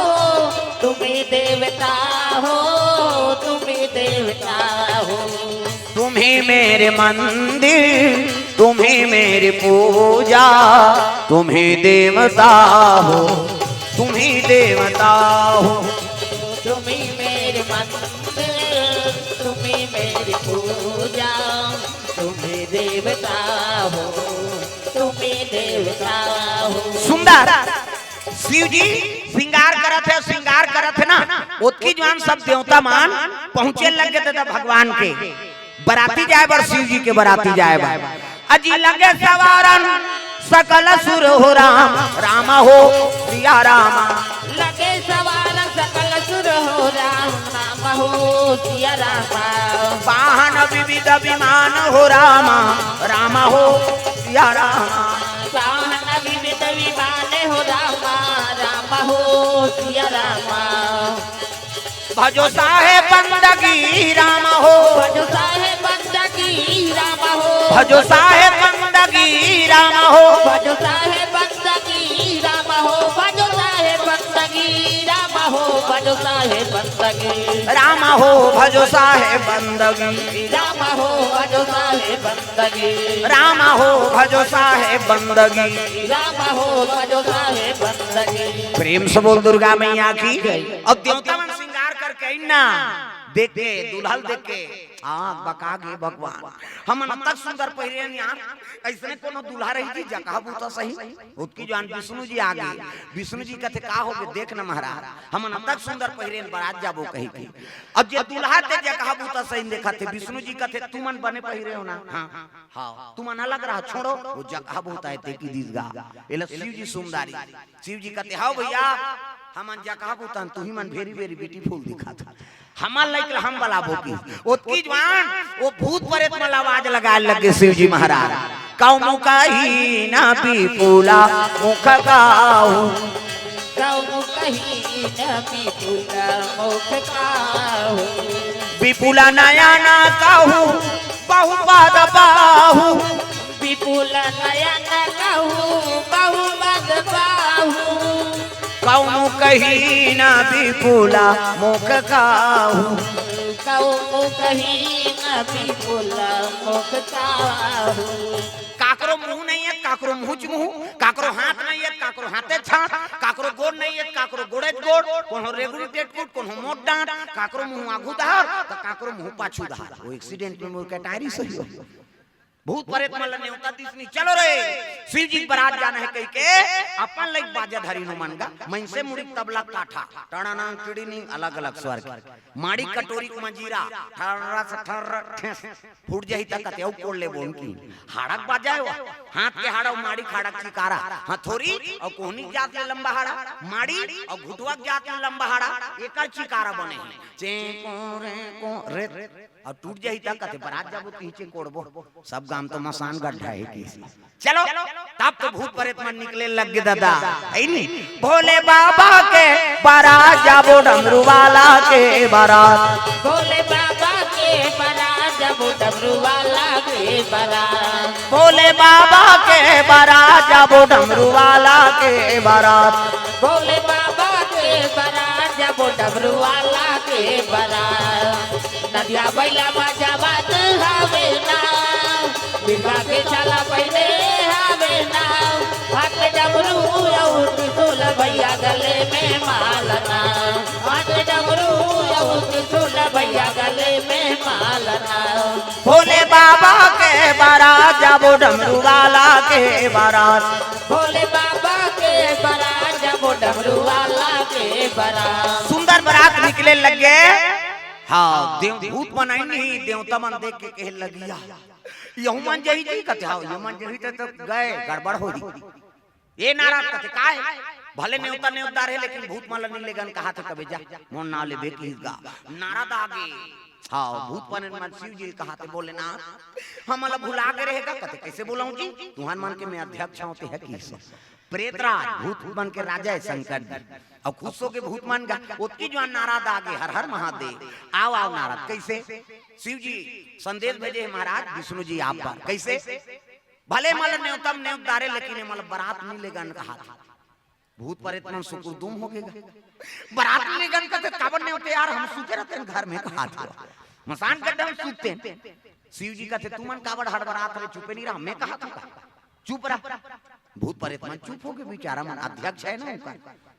तुम ही देवता हो, तुम ही देवता हो। तुम ही मेरे मंदिर, तुम ही मेरी पूजा, तुम ही देवता हो, तुम ही देवता हो। तुम ही मेरे मंदिर, तुम ही मेरी पूजा, तुम ही देवता हो, तुम ही देवता हो। सुंदर शिव जी श्रृंगार करत है ना, उसकी जवान सब देवता मान पहुंचे लगे थे भगवान के बराती जाए बर, शिव जी के बराती जाए बर। अजी लगे सवारन सकल सुर हो राम, राम हो सिया रामा। लगे सवार सकल सुर हो राम, राम हो सिया रामा। वाहन विविध विमान हो रामा, राम हो सिया रामा। वाहन विविध विमान हो रामा, राम हो सिया रामा। भजो साहेब बंदगी राम हो, भजो साहेब बंदगी राम हो, भजो साहेब बंदगी राम हो। भजो साहेब बंदगी राम हो, भजो साहेब बंदगी राम हो, भजो साहेब बंदगी राम हो, भजो साहेब बंदगी राम हो, भजो साहेब बंदगी राम हो, भजो साहेब बंदगी। राम हो, भजो साहेब बंदगी। प्रेम से बोल दुर्गा मैया की। अब देवता मन श्रृंगार करके ना देख के दुल्हल देख के आँख बका गे भगवान, हम तक सुंदर पहिरे यार ऐसने कोनो दुल्हा रही थी जगह बूता सही। उसकी जान विष्णु जी आ गए, विष्णु जी कहते का हो गए देख न महाराज, हम तक सुंदर पहिरे बारात जाबो कही की। अब जे दुल्हा ते जगह बूता सही देखा थे, विष्णु जी कहते तू मन बने पहिरे हो ना, हाँ हाँ तू मन अलग रहा, छोड़ो वो जगह बूता है ते की दीसगा। एला शिव जी सुंदरी, शिव जी कहते हाँ भैया हम जगह बूता तू ही मन वेरी वेरी ब्यूटीफुल दिखा था, हमार लाइक हम बलाबो की। ओतकी जवान वो भूत प्रेत में आवाज लगाए लगे शिव जी महाराज, काऊ मुका ही ना पीपूला मुख काऊ, काऊ कहीं न पीपूला मुख काऊ। विपुला नया ना काहू बहु पाद बाहू, विपुला नया न काऊ बहु पाद बाहू। काऊ कहीं ना पीपूला मुख काहू, काऊ कहीं न पीपूला मुख काऊ। काकरो मुंह नहीं है, काकरो मुंह मुंह, काकरो हाथ नहीं है, काकरो हाथे छाट, काकरो गोड़ नहीं है, काकरो गोड़े गोड़, कोनो रेगुलेटेड फुट, कोनो मोट डांट, काकरो मुंह आगू दहार तो काकरो मुंह पाछू दहार। वो एक्सीडेंट में मोर कटारी सही हो। भूत प्रेत मल नेवता दिसनी चलो रे शिव जी बारात जाना है कह के अपन लाइक बाजा धरी नो मनगा मन से मुड़ी तबला काठा टणाना चिड़ी नी अलग अलग स्वर के माड़ी कटोरी मंजीरा ठर्रा से ठर्रा फूट जाई तक कते कोड़ ले बोन की हाड़क बाजा है हाथ के हाड़ा माड़ी खाड़क चिकारा हथोरी और कोहनी जात ले लंबा हाड़ा माड़ी और घुटवा जात ले लंबा हाड़ा एकर चिकारा बने चे को रे और टूट जाई तक कते बारात जाबो पीछे कोड़बो सब गांव तो मसान गड्ढा है की। चलो तब तो भूत प्रेत मन निकले लग दादा है नी भोले बाबा के बारात जाबो डमरू वाला के बारात, भोले बाबा के बारात जाबो डमरू वाला के बारात, भोले बाबा के बारात जाबो डमरू वाला के बारात, भोले बाबा के बारात जाबो डमरू वाला के बारात। नदिया बैला बाजा बात हावे ना बिरवा के चला पहले हावे ना हाथ में डमरू और त्रिशूल भैया गले में मालना, हाथ में डमरू और त्रिशूल भैया गले में मालना। भोले बाबा के बारात जाबो डमरू वाला के बारात, भोले बाबा के बारात जाबो डमरू वाला के बारात। सुंदर बारात निकले लगे हाँ देव भूत बनाई नहीं देवता मन देख के कहे लगिया यहू मन जही जी कहते हां ये मन जही तो गए गड़बड़ हो जी ये नाराज कहते काहे भले नेवता नेवदार है लेकिन भूत माला नहीं लेगन कहा था कबे जा मोन ना ले बेकी गा नाराज आगे हाँ भूत पाने मन शिव जी कहा थे बोले ना हम मतलब भुला के रहेगा कहते कैसे बोलाऊं जी तुहान मान के मैं अध्यक्ष होते है किस प्रेतराज भूत बन के राजा है शंकर जी अब खुश हो के भूत मान गा उतकी जो नाराज आगे हर हर महादेव आओ आओ नाराज कैसे शिव जी संदेश भेजे महाराज विष्णु जी आप पर कैसे भले मल न्यूतम न्यूतारे लेकिन मल बारात नहीं लेगा कहा था भूत प्रेत मन सुकुरदुम हो गएगा बारात नहीं लेगा कहते काबर नहीं होते यार हम सूते रहते हैं घर में कहा था मसान गड्ढे में सूते हैं शिव जी कहते तुम मन काबर हड़बड़ात रहे चुपे नहीं रहा मैं कहा था चुप रहा भूत प्रेत मन चुप हो गए बेचारा मन अध्यक्ष है ना उनका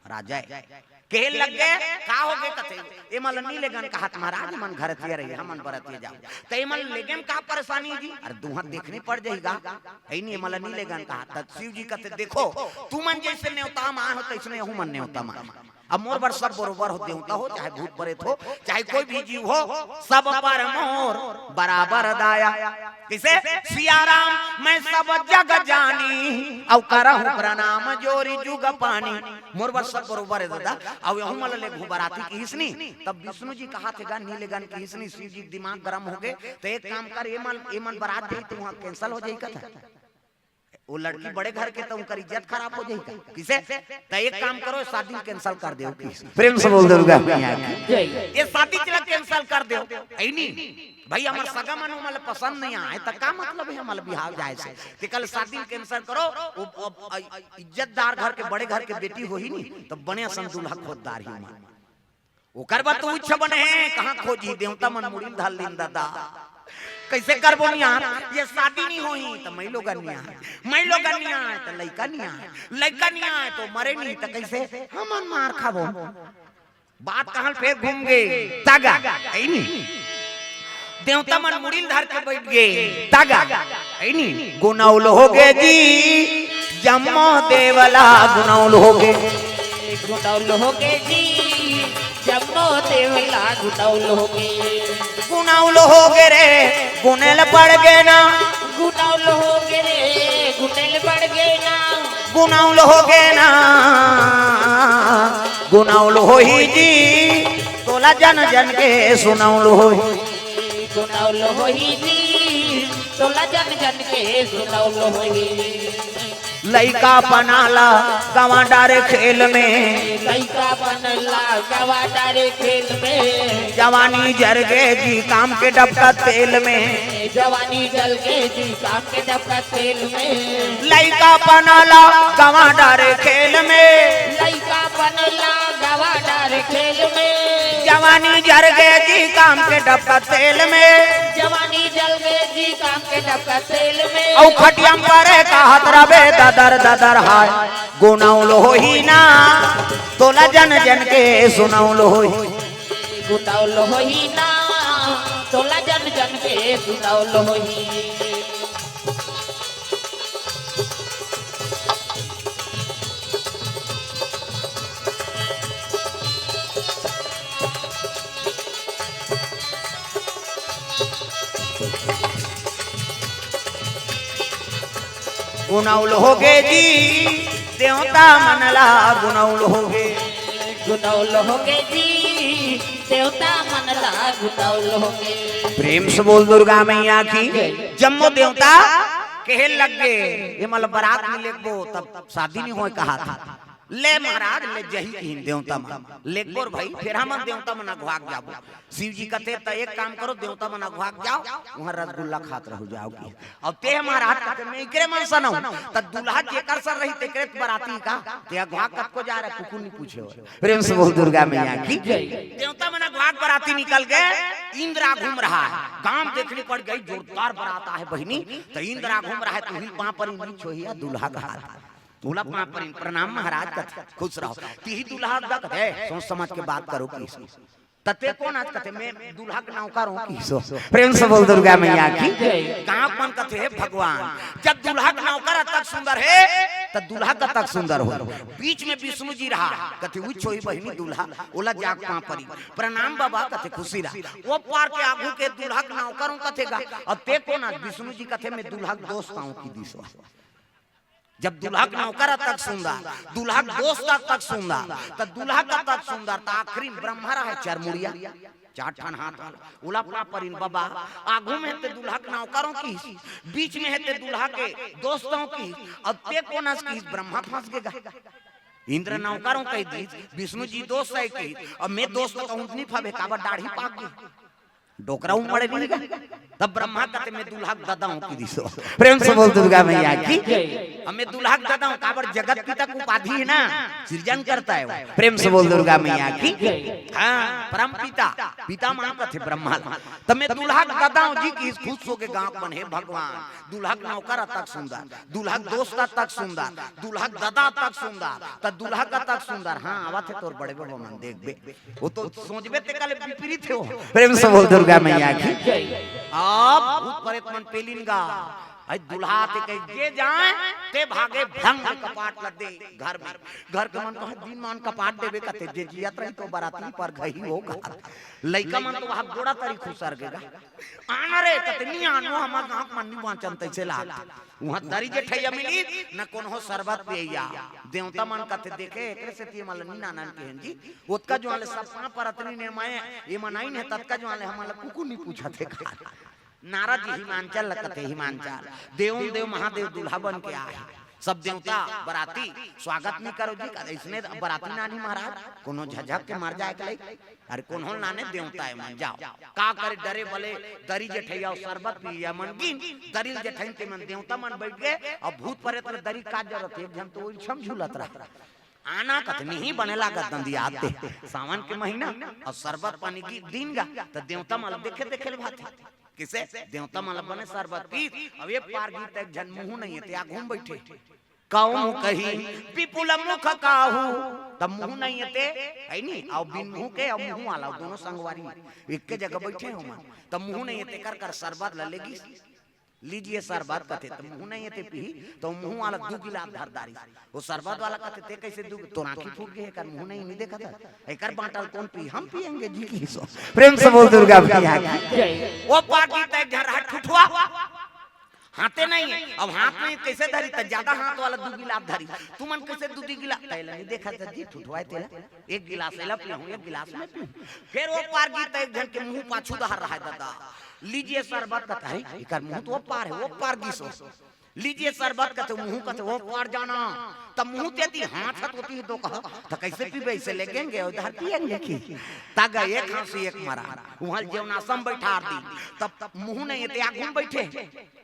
राजा है कहे लग गए का हो गए कथे ए मन नहीं लेगन कहा महाराज मन घर थिए रही हमन बरतिए जाओ त ए मन लेगन का परेशानी जी अरे दुहा देखनी पड़ जाएगा है नहीं मन नहीं लेगन कहा त शिव जी कहते देखो तू मन जैसे नेवता मान हो तैसने हूं मन नेवता मान अब मोर बर सब बरोबर हो देवता हो चाहे भूत प्रेत हो चाहे कोई भी जीव हो सब पर मोर बराबर दाया किसे सिया राम मैं सब जग जानी औ करहु प्रणाम जोरी जुग पानी मोर बर सब बरोबर है दादा अब यहू मल ले घुबराती की हिसनी तब विष्णु जी कहा थे गा नीले गन की हिसनी शिव जी दिमाग गरम हो गए तो एक काम कर ए मन बारात गई तो वहां कैंसिल हो जाई कथा वो लड़की बड़े घर के तो उनका इज्जत खराब हो जाएगी किसे तो एक काम करो शादी कैंसिल कर दो प्रेम से बोल दुर्गा ये शादी चला कैंसिल कर दो ऐ नहीं भाई हमार सगा मन हमल पसंद नहीं आए तो का मतलब है हमल बिहाव जाए से कि कल शादी कैंसिल करो इज्जतदार घर के बड़े घर के बेटी हो ही नहीं तो बने सन दूल्हा खोददार ही मान वो करबा तो इच्छा बने कहां खोजी देवता मन मुड़ी धाल दिन दादा कैसे कर बोल यार ये शादी नहीं होई तो मैं लोग नहीं आए तो लड़का नहीं आए तो मरे नहीं तो कैसे हम मार खाबो बात कहां फिर घूम गए तागा है नहीं देवता मन मुड़िल धर के बैठ गए तागा है नहीं गुनाउल हो गए जी जम्मो देवला गुनाउल हो गए जी जम्मो देवला गुनाउल हो गए रे गुनेल पड़ गए ना गुनाउल हो गए रे गुनेल पड़ गए ना गुनाउल हो गए ना गुनाउल हो ही जी तोला जन जन के सुनाउल हो गुनाउल हो ही जी तोला जन जन के सुनाउल हो ही लइका पनाला गवा डारे खेल में लइका पनाला गवा डारे खेल में जवानी जल गए जी काम के डबका तेल में जवानी जल गए जी काम के डबका तेल में लइका पनाला गवा डारे खेल में लइका पनाला गवा डारे खेल में जवानी जल गए जी काम के डबका तेल में जवानी जल गए जी काम के डबका तेल में औ खटियम परे कहत रबे ददर ददर हाय गुनाउल होही ना तोला जन जन के सुनाउल होही गुनाउल होही ना तोला जन जन के सुनाउल होही गुनाउल हो गए जी देवता मनला गुनाउल हो गए जी देवता मनला गुनाउल हो गए प्रेम से बोल दुर्गा मैया की जम्मो देवता कहे लग गए ये मल बारात में लेगो तब शादी नहीं होए कहा था ले महाराज ले जही की देवता मन लेगोर भाई फिर हम देवता मन अगवाग जाबो शिव जी कहते त एक काम करो देवता मन अगवाग जाओ वहां रसगुल्ला खात रह जाओगी अब ते महाराज कहते मैं एकरे मन सनौ त दुल्हा जेकर सर रही तेकरे बाराती का ते अगवाग कब को जा रहा कुकुर नहीं पूछे प्रेम से बोल दुर्गा मैया की जय देवता मन अगवाग बाराती निकल गए इंद्रा घूम रहा है गांव देखने पड़ गई जोरदार बारात है बहिनी तो इंद्रा घूम रहा है तू ही वहां पर नहीं छोहिया दुल्हा का हाथ दूल्हा वहां पर प्रणाम महाराज का खुश रहो ती दुल्हा है सोच समझ के बात करो तते कौन आज कथे मैं दूल्हा के नौकर हूं की सो प्रेम से बोल दुर्गा मैया की कहां मन कथे है भगवान जब दूल्हा का नौकर तक सुंदर है त दूल्हा का तक सुंदर हो बीच में विष्णु जी रहा कथे हुई छोई बहिनी दूल्हा ओला जाग पा परी प्रणाम बाबा कथे खुशी रहा वो पार के आगू के दूल्हा का नौकर हूं कथेगा अब ते कौन आज विष्णु जी कथे मैं दूल्हा का दोस्त हूं की दिसो जब दूल्हा का नौकर तक सुंदर दूल्हा का दोस्त तक सुंदर तो दूल्हा का तक सुंदर तो आखिरी ब्रह्मा है चरमुड़िया चार ठान हाथ उला परिन बाबा आगू में ते दूल्हा के नौकरों की बीच में है ते दूल्हा के दोस्तों की अब ते कोनस की ब्रह्मा फंस गएगा इंद्र नौकरों कह दी विष्णु जी दोस्त है की और मैं दोस्त कहूं नहीं फबे काबर दाढ़ी पाक गई डोकरा उमड़े नहीं तब ब्रह्मा कहते मैं दूल्हा दादा हूं की दिसो प्रेम से बोल दुर्गा मैया की हमें दूल्हा दादा हूं काबर जगत पिता को उपाधि है ना सृजन करता है वो प्रेम से बोल दुर्गा मैया की हां परम पिता पिता मां कहते ब्रह्मा तब मैं दूल्हा दादा हूं जी की खुश हो के गांव बने भगवान दूल्हा का नौकर तक सुंदर दूल्हा का दोस्त तक सुंदर दूल्हा का दादा तक सुंदर त दूल्हा का तक सुंदर हां आवत है तोर बड़े बड़े मन देखबे वो तो सोचबे ते कल विपरीत हो प्रेम से बोल दुर्गा मैया की अब भूत प्रेत मन पेलिनगा आई दुल्हा ते कह जे जाए ते भागे भंग कपाट लग दे घर में घर के मन कहे दिन मान कपाट देबे कते जे जियत रही तो बराती पर गई होगा लइका मन तो वहां गोड़ा तरी खुसर गेगा आना रे कतनी आनो हमर गांव मन नी वाचन तैसे लाग वहां दरी जे ठैया मिली न कोन हो शरबत पिया देवता मन कते देखे एकरे से ती मल नी नानन के जी ओतका जो वाले सपना पर अतनी ने मैं ये मनाई ने ततका जो वाले हमला कुकु नी पूछते नारद जी हिमांचल लगते हिमांचल देव देव महादेव दूल्हा बन के आए सब देवता बराती स्वागत नहीं करो जी इसने बराती नानी महाराज कोनो झझक के मर जाए के अरे कोनो नाने देवता है मन जाओ का करे डरे भले दरी जेठैया शरबत पिया मन गिन दरी जेठैन के मन देवता मन बैठ गए और भूत प्रेत दरी का जरूरत एक जन तो छम झूलत रहा आना कतनी ही बने लागत दंदी आते सावन के महीना और शरबत पानी की दिन गा तो देवता मल देखे देखे भाते किसे देवता माला बने शरबत पी अब ये पार गीत एक जन मुंह नहीं है त्या घूम बैठे कहूं कही विपुल मुख काहू तब मुंह नहीं है ते है नी और बिन मुंह के और मुंह वाला दोनों संगवारी एक के जगह बैठे हो मन तब मुंह नहीं है ते कर कर शरबत लेगी लीजिए शरबत कहते तो मुंह नहीं है पी तो मुंह वाला 2 गिलास धरदारी वो शरबत वाला कहते ते कैसे 2 तो आंखी फूट गई कर मुंह नहीं देखा था एकर बांटल कौन पी हम पिएंगे जी की सो प्रेम से बोल दुर्गा मैया की वो पार्टी तक घर हाथ ठुठवा हाथे नहीं है अब हाथ में कैसे धरी त ज्यादा हाथ वाला 2 गिलास धरी तू मन कैसे 2 गिलास पहले नहीं देखा था जी ठुठवाए तेला एक गिलास लेला पी हूं एक गिलास में पी फिर वो पार्टी तक जन के मुंह पाछू दहर रहा है दादा लीजिए शरबत कहता है इकर मुंह तो वो पार है वो पार गिसो लीजिए शरबत कहते मुंह कहते वो पार जाना तब मुंह देती हाथ हाथ होती है दो कहा तो कैसे पीबे इसे लेंगे उधर पिएंगे की तग एक खांसी एक मरा वहां जेवनासम बैठा दी तब मुंह नहीं है आगू में बैठे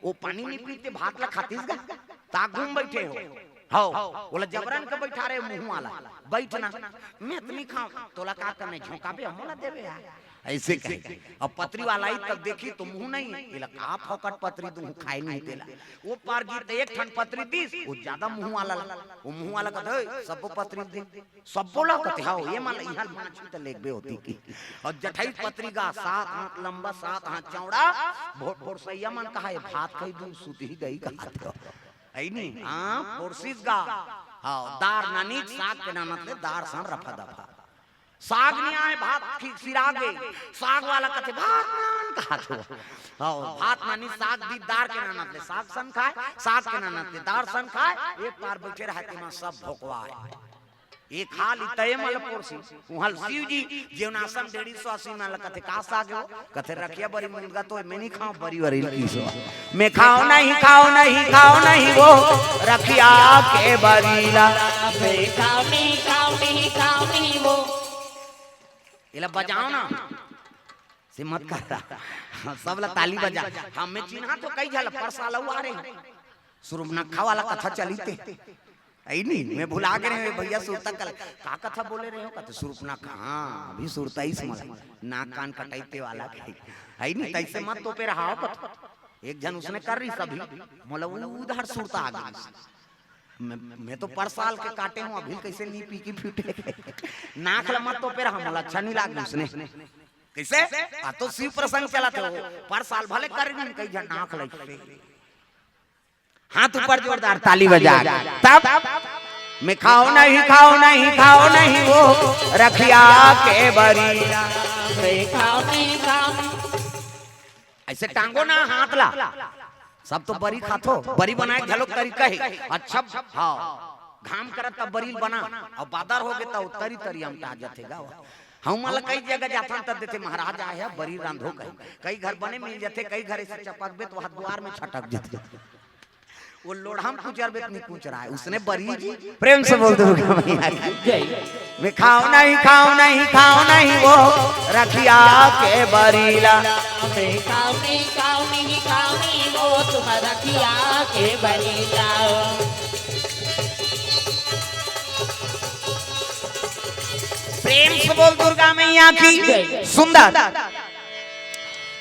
वो पानी नहीं पीते भात ला खातीस गा तागू में बैठे हो बोला जबरन के बैठा रहे मुंह वाला बैठना मैं इतनी खाऊं तोला का करने झोंकाबे हमला देबे यार ऐसे कहे अब पत्री वाला ही तब देखी तो मुंह नहीं है इला का फोकट पत्री तू खाई नहीं देला वो पार गीत एक ठन पत्री दीस वो ज्यादा मुंह वाला वो मुंह वाला कहते सब पत्री दे सब बोला कहते हां ये मान इहां माछी त लेबे होती की और जठाई पत्री का 7 हाथ लंबा 7 हाथ चौड़ा भोट भोट सैया मन कहा है भात कई दूर सुती गई का है नी हां पोरसीस गा हां दार नानी साग के नाम से दार सन रफा दफा साग नहीं आए भात सिरा गए साग वाला कहते भात नान कहा तो हां भात नानी साग दी दार के नाम से साग सन खाए साग के नाम से दार सन खाए एक बार बैठे रहते में सब भोकवाए एक खाली तय मल पोरसी वहां शिव जी जेवनासन 150 में कहते का साग हो कहते रखिया बड़ी मुर्गा तो मैं नहीं खाऊं बड़ी बड़ी की मैं खाऊं नहीं वो रखिया के बरीला मैं खाऊं नहीं वो इला बजाओ ना से मत करता सब ला ताली बजा हमें चिन्हा तो कई झाला परसाला आ रहे सुरनखा वाला कथा चलीते आई नहीं मैं भुला गए भैया सुरता कल का कथा बोले रहे हो कहते सुरनखा हां अभी सुरता ही समझ नाक कान कटाइते वाला आई नहीं तैसे मत तो पे रहा एक जन उसने कर रही सभी मतलब उधर सुरता आ गई मैं तो पर साल के काटे हूँ अभी कैसे नी पी की फूटे नाक मत तो फिर हम अच्छा नहीं लाग उसने कैसे आ तो शिव प्रसंग चला थे पर साल भले कर कई जन नाक लगे हाथ ऊपर जोरदार ताली बजा तब मैं खाओ नहीं वो रखिया के बरी खाओ नहीं ऐसे टांगो ना हाथ ला सब तो बरी खातो बरी बनाए झलक तरीका है अच्छा हाँ घाम करत तब बरी बना और बादर हो गए तब तरी तरी हम आ जाते गाँव हम मतलब कई जगह जाता तब देते महाराज आया बरी रांधो कई घर बने मिल जाते कई घर ऐसे चपक बे तो द्वार में छटक जाते वो लोढ़ा कुचर बेत नहीं कुच रहा है उसने बरी जी प्रेम से बोल दुर्गा मैया की मैं खाओ नहीं वो रखिया के बरीला खाओ नहीं वो तुम रखिया के बरीला प्रेम से बोल दुर्गा मैया की सुंदर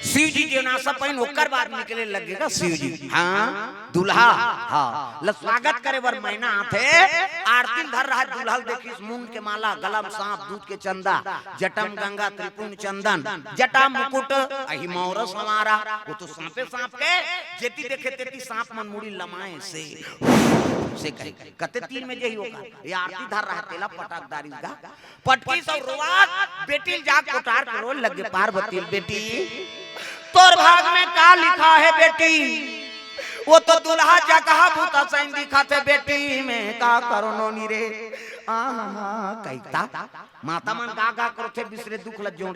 शिव जी जो नासा पहन ओकर बाद निकले लगेगा शिव जी हाँ दूल्हा हाँ स्वागत करे बर महीना आते आरती धर रहा दूल्हा देखी मूंग के माला गलम सांप दूध के चंदा जटम गंगा त्रिपुण चंदन जटा मुकुट अहि मौरस हमारा वो तो सांपे सांप के जेती देखे तेती सांप मन मुड़ी लमाए से कते तीन में यही होगा ये आरती धर रहा तेला पटाकदारी का पटकी सब रोवात बेटी जाग कोटार करो लगे पार्वती बेटी तोर भाग में का लिखा है बेटी वो तो दुल्हा जगह भूता सैन दिखाते बेटी में का करो नोनी रे कहता माता मन गा करते बिसरे दुख ल जोड़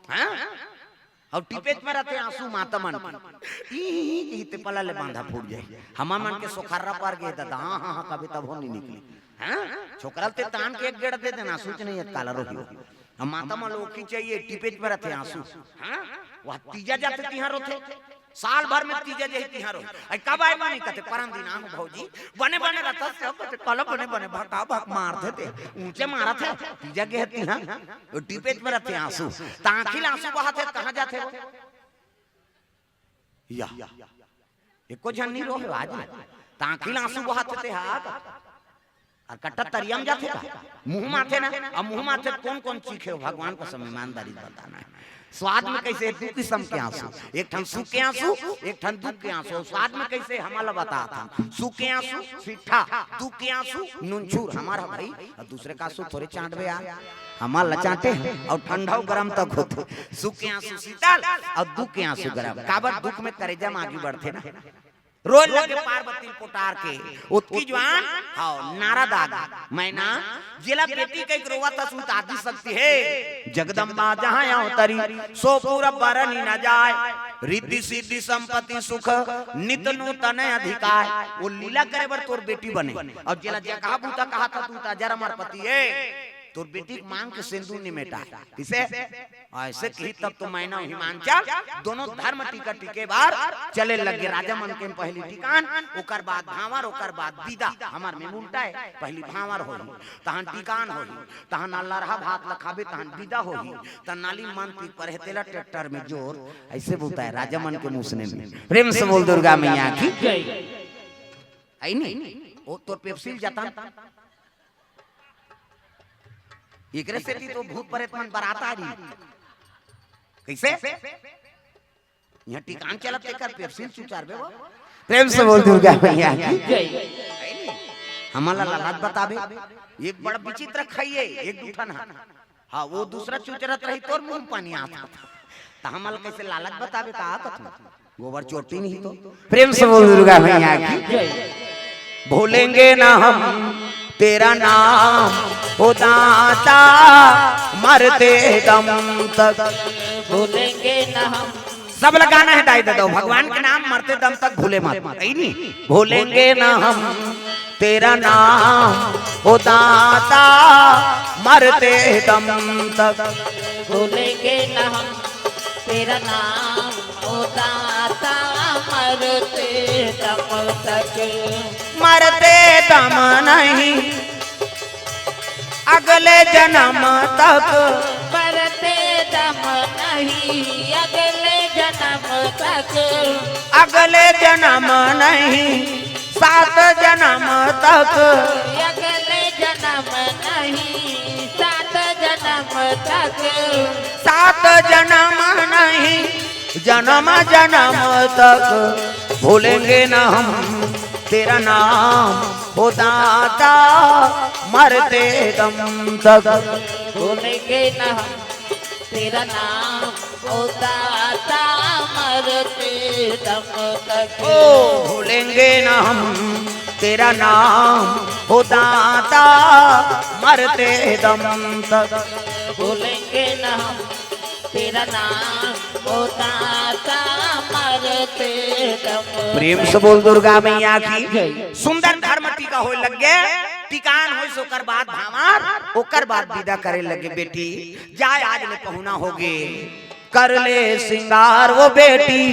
हैं और टिपेच में रहते आंसू माता मन इते पला ले बांधा फूट जाए हमा मन के सोखरा पार गए दादा हां कभी तब हो नहीं निकली हैं छोकरा ते तान के एक गेड़ दे देना सूच नहीं काला रोही हम माता मन लोग की चाहिए टिपेच में रहते आंसू हैं वह तीजा जाते तिहार होते साल भर में तीजा जही तिहार हो आई कब आए मानी कहते परम दिन आम भौजी बने रहता सब कहते कल बने भका मार देते ऊंचे मारा थे तीजा के हती हां वो टिपेच में रहते आंसू तांखिल आंसू बहाते कहां जाते वो या एको जन्नी रो है आज तांखिल आंसू बहाते थे हां और कट्टा तरियम जाते का मुंह माथे ना अब मुंह माथे कौन चीखे भगवान को सब ईमानदारी बताना है स्वाद में कैसे दो किस्म के आंसू एक ठन सूख के आंसू एक ठन दुख के आंसू स्वाद में कैसे हमारा बताता सूख के आंसू सीठा दुख के आंसू नूनचूर हमारा भाई और दूसरे का आंसू थोड़े चाटबे यार हमारा चाटे और ठंडा गरम तक होते सूख के आंसू शीतल और दुख के आंसू गरम काबर दुख में करेजा में आगे बढ़ते ना रोज लगे पार्वती कोटार के उत्की जवान हां नारा दादा मैना जिला बेटी के रोवा तसूत आदि सकती है जगदम्बा जहां अवतरी सो पूरा बरनी न जाए रिद्धि सिद्धि संपत्ति सुख नित नूतन अधिकार वो लीला करे बर तोर बेटी बने और जिला जगह बूता कहा था तू ता जरा मर पति है तोर बेटी मांग के सिंदूर निमेटा किसे ऐसे कही तब तो मैना हिमांचल दोनों धर्म टीका टीके बार चले लगे राजा मन के पहली टिकान ओकर बाद भावर ओकर बाद विदा हमार में उल्टा है पहली भावर होई तहन टिकान होई तहन अल्लाह भात लखाबे तहन विदा होई त नाली मन पी पर हेतेला ट्रैक्टर में जोर ऐसे बोलता है राजा मन के मुसने में प्रेम से बोल दुर्गा मैया की आई नहीं ओ तोर पेप्सिल जाता एकरे से तो भूत प्रेत मन बराता रही कैसे यहाँ टिकान चलत तेकर पेप्सिल चुचारबे वो प्रेम से बोल दुर्गा मैया की हमारा लालच बताबे ये बड़ा विचित्र खाइए एक दूठन हां वो दूसरा चुचरत रही तोर मुंह पानी आता त हमल कैसे लालच बताबे का कथन गोबर चोटी नहीं तो प्रेम से बोल दुर्गा मैया की भूलेंगे ना हम तेरा नाम ओ दाता मरते दम तक भूलेंगे ना हम सब लगाना है दाई दो भगवान के नाम मरते दम तक भूले मत नहीं भूलेंगे ना हम तेरा नाम ओ दाता मरते दम तक भूलेंगे ना हम तेरा नाम ओ दाता मरते दम तक मरते दम नहीं अगले जन्म तक मरते दम नहीं अगले जन्म तक अगले जन्म नहीं सात जन्म तक अगले जन्म नहीं, 7 जन्म तक, सात जन्म नहीं, जन्म जन्म तक भूलेंगे न हम तेरा नाम हो दाता, मरते दम तक भूलेंगे न हम तेरा नाम होता था, मरते दम तक। ओ भूलेंगे न हम तेरा नाम हो दाता, मरते दम तक भूलेंगे न हम तेरा नाम होता था, मरते दम। प्रेम से बोल दुर्गा मैया की। सुंदर धर्म टीका होए लगे, टिकान होई सोकर बाद भामार, ओकर बाद विदा करे लगे बेटी जाय आज ले पहुना होगे, कर ले सिंगार वो बेटी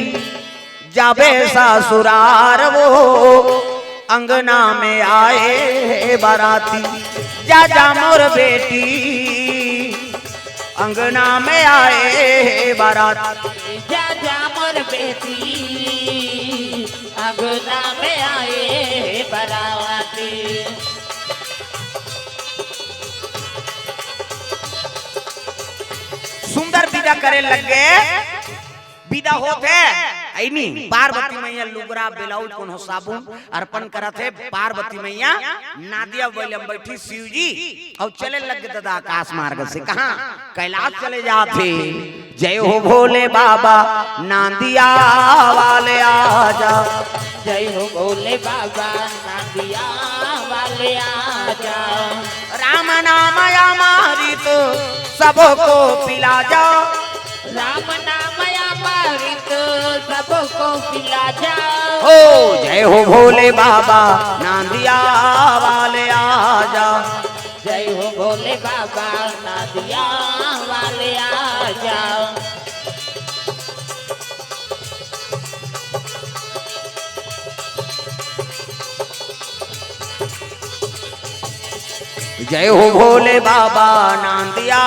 जाबे ससुरार, वो अंगना में आए बाराती, जा जा मोर बेटी अंगना में आए बाराती, जा जा मोर बेटी अंगना में आए बाराती। सुंदर विदा करे लगे, विदा होते ऐनी पार्वती मैया लुगरा ब्लाउज कोनो साबुन अर्पण करत है, पार्वती मैया नादिया बैलम बैठी शिव जी और चले लगे दादा आकाश मार्ग से, कहां कैलाश चले जाते। जय हो भोले बाबा नादिया वाले आजा, जय हो भोले बाबा नादिया वाले आजा, राम नाम अमृत सबको पिला जा, राम नाम अमृत सबको पिला जा। ओ जय हो भोले बाबा नादिया वाले आजा, जय हो भोले बाबा नादिया वाले आजा। जय हो भोले बाबा नादिया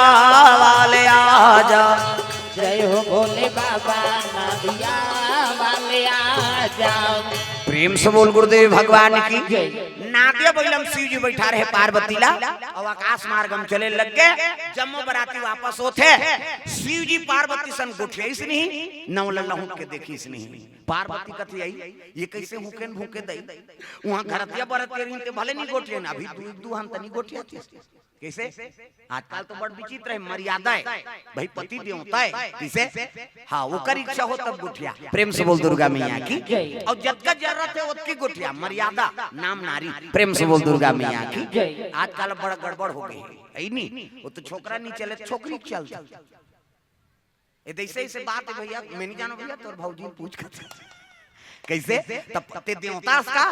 वाले आजा, जय हो भोले बाबा नादिया वाले आजा। प्रेम से बोल गुरुदेव भगवान की। नादिया बैलम शिव जी बैठा रहे पार्वती ला और आकाश मार्गम चले लग गए। जम्मू बराती वापस होते, शिव जी पार्वती सन गोठियाईस नहीं, नवल लहुट के देखीस नहीं। पार्वती कथी आई ये कैसे हुकेन भूके दई, वहां घरतिया बरतिया रिनते भले नहीं गोठियन, अभी दू हम तनी गोठिया थी कैसे। आजकल तो बड़ विचित्र है, मर्यादा है भाई, पति देवता है कैसे, हाँ वो कर इच्छा हो तब गोठिया। प्रेम से बोल दुर्गा मैया की। और जतका जरूरत है उतकी गोठिया, मर्यादा नाम नारी। प्रेम से बोल दुर्गा मैया की। आजकल बड़ा गड़बड़ हो गई है नहीं, वो तो छोकरा नहीं चले छोकरी चलता। ऐसे ऐसे बात है भैया, मैं नहीं जानो भैया, तोर भौजी पूछ कर कैसे तब ते देवता का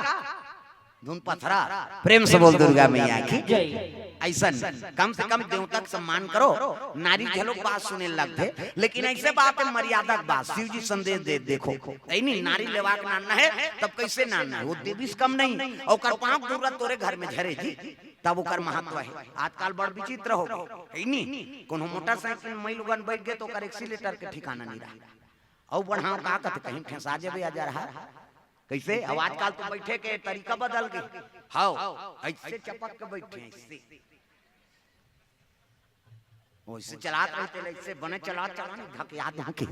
धुन पथरा। प्रेम से बोल दुर्गा मैया की। ऐसा कम से कम देवता का सम्मान करो, नारी झलो बात सुने लगते, लेकिन ऐसे बात है मर्यादा की बात। शिव जी संदेश दे देखो नहीं, नारी लेवाक नाना है तब कैसे नाना है, वो देवी से कम नहीं, और कर पांव दूर तोरे घर में झरे जी तब ओकर महत्व है। आजकल बड़ विचित्र हो गई नहीं, कोनो मोटरसाइकिल में लोगन बैठ गए तो ओकर एक्सीलेटर के ठिकाना नहीं रहा, और बढ़ाओ का कहते कहीं फंसा जेबे आ जा रहा कैसे। अब आजकल तो बैठे के तरीका बदल गई, हाँ ऐसे चपक के बैठे ऐसे, वैसे चलात रहते, ऐसे बने चला चला धकिया धके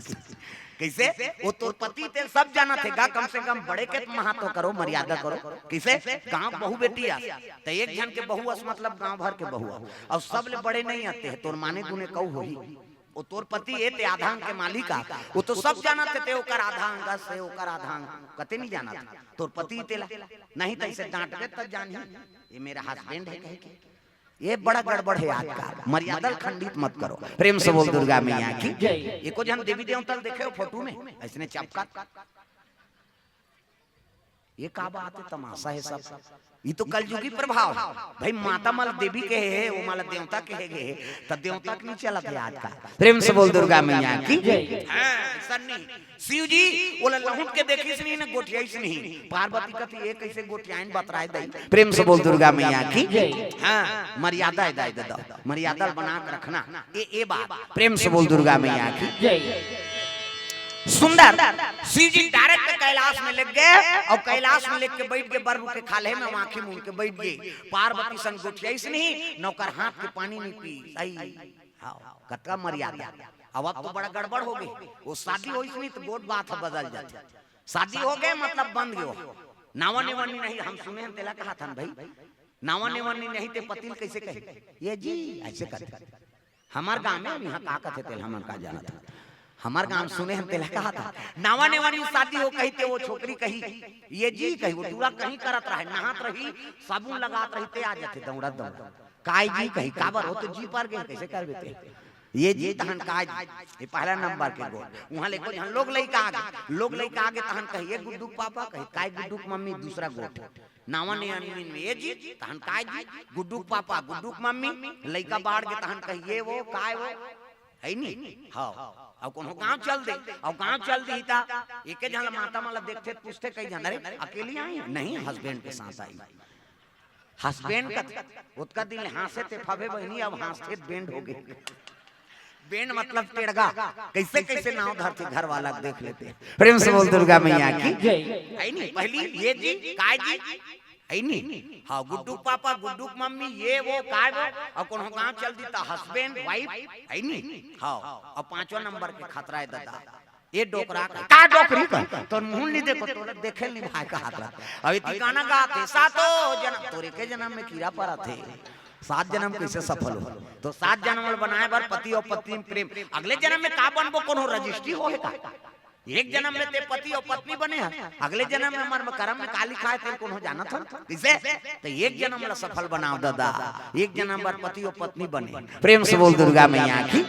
कैसे। वो तो पति ते सब जाना थे गा, कम से कम बड़े के महत्व करो, मर्यादा करो कैसे। गांव बहू बेटी आ तो एक जन के बहू मतलब गांव भर के बहू, और सब ले बड़े नहीं आते हैं, तोर माने दुने कहू होही, वो तोर पति ए ते आधांग के मालिक आ, वो तो सब जाना थे ओकर आधांग से ओकर आधांग कते नहीं जाना था, तोर पति तेला नहीं तो ऐसे डांट के तब जानी ये मेरा हस्बैंड है कहे के। ये बड़ा गड़बड़ है आज का, मर्यादा खंडित मत करो। प्रेम से बोल दुर्गा मैया की। एको जन देवी देवता देखे हो फोटो में ऐसने चपका, ये का बात है, तमाशा है सब। ये तो कलयुगी प्रभाव भाई, माता माल देवी के है, वो माला देवता के है, तब देवता के नहीं चला था आज का। प्रेम से बोल दुर्गा मैया की। शिव जी बोला लहुट के देखी नहीं ना गोठियाई से नहीं, पार्वती कथी एक ऐसे गोठियाइन बतराए दई। प्रेम से बोल दुर्गा मैया की। हाँ मर्यादा दाई दादा, मर्यादा बना के रखना ये बात। प्रेम से बोल दुर्गा मैया की। सुंदर शिव जी डायरेक्ट कैलाश में लग गए और कैलाश में लेके बैठ के बर्फ के खाले में आंखें मूंद के बैठ गए। पार्वती सन गोठिया नहीं नौकर हाथ के पानी नहीं पी सही कतका मर्यादा। अब तो बड़ा गड़बड़ हो गई। वो शादी हो नहीं तो बहुत बात बदल जाती। शादी हो गए मतलब बंद गयो। नावा नेवानी नहीं हम सुने हैं तेला कहा था भाई नावा नेवानी नहीं ते पतिल कैसे कहे ये जी ऐसे करते। हमार गांव में यहाँ का कहते तेल हम का जाना था। हमार गांव सुने हम तेला कहा था नावा नेवानी शादी हो कही ते वो छोकरी कही ये जी कही वो टूरा कहीं करत रहे नहात रही साबुन लगात रही ते आ जाते दौड़ा दौड़ा काय जी कही काबर हो तो जी पर गए कैसे कर देते ये जी तहन काज ये पहला नंबर के गोल वहां लेको हम लोग लइका आगे तहन कही ये गुड्डू पापा कही काय गुड्डू मम्मी दूसरा गोट नावा ने अनमीन में ये जी तहन काय जी गुड्डू पापा गुड्डू मम्मी लइका बाढ़ के तहन कही ये वो काय वो है नी हां अब कोनो गांव चल दे और गांव चल दी ता एके जन माता माला देखते पूछते कई जन अरे अकेली आई नहीं हस्बैंड के साथ आई हस्बैंड का उसका दिल हंसे थे फबे बहनी अब हंसते बेंड हो गए। बेंड मतलब टेढ़गा कैसे कैसे नाव धरते घर वाला देख लेते। प्रेम से बोल दुर्गा मैया की आई नहीं पहली ये जी काय जी आई नहीं हाँ गुड्डू पापा गुड्डू मम्मी ये वो काय वो और कोनो गांव चल दी ता हस्बैंड वाइफ आई नहीं हाँ और पांचवा नंबर के खतरा है दादा ये डोकरा का डोकरी का तो मुंह नहीं देखो तो देखे नहीं भाई का खतरा अभी ठिकाना गाते सातो जन्म तोरे के जन्म में कीड़ा पड़ा थे 7 जन्म कैसे सफल हो तो 7 जन्म बनाए बार पति और पत्नी प्रेम अगले जन्म में का बनबो कोनो रजिस्ट्री होए का एक जन्म में ते पति और पत्नी बने हैं अगले जन्म में हमारे कर्म में काली खाए थे कौन जाना था किसे तो एक जन्म ला सफल बनाओ दादा एक जन्म पर पति और पत्नी बने। प्रेम से बोल दुर्गा मैया की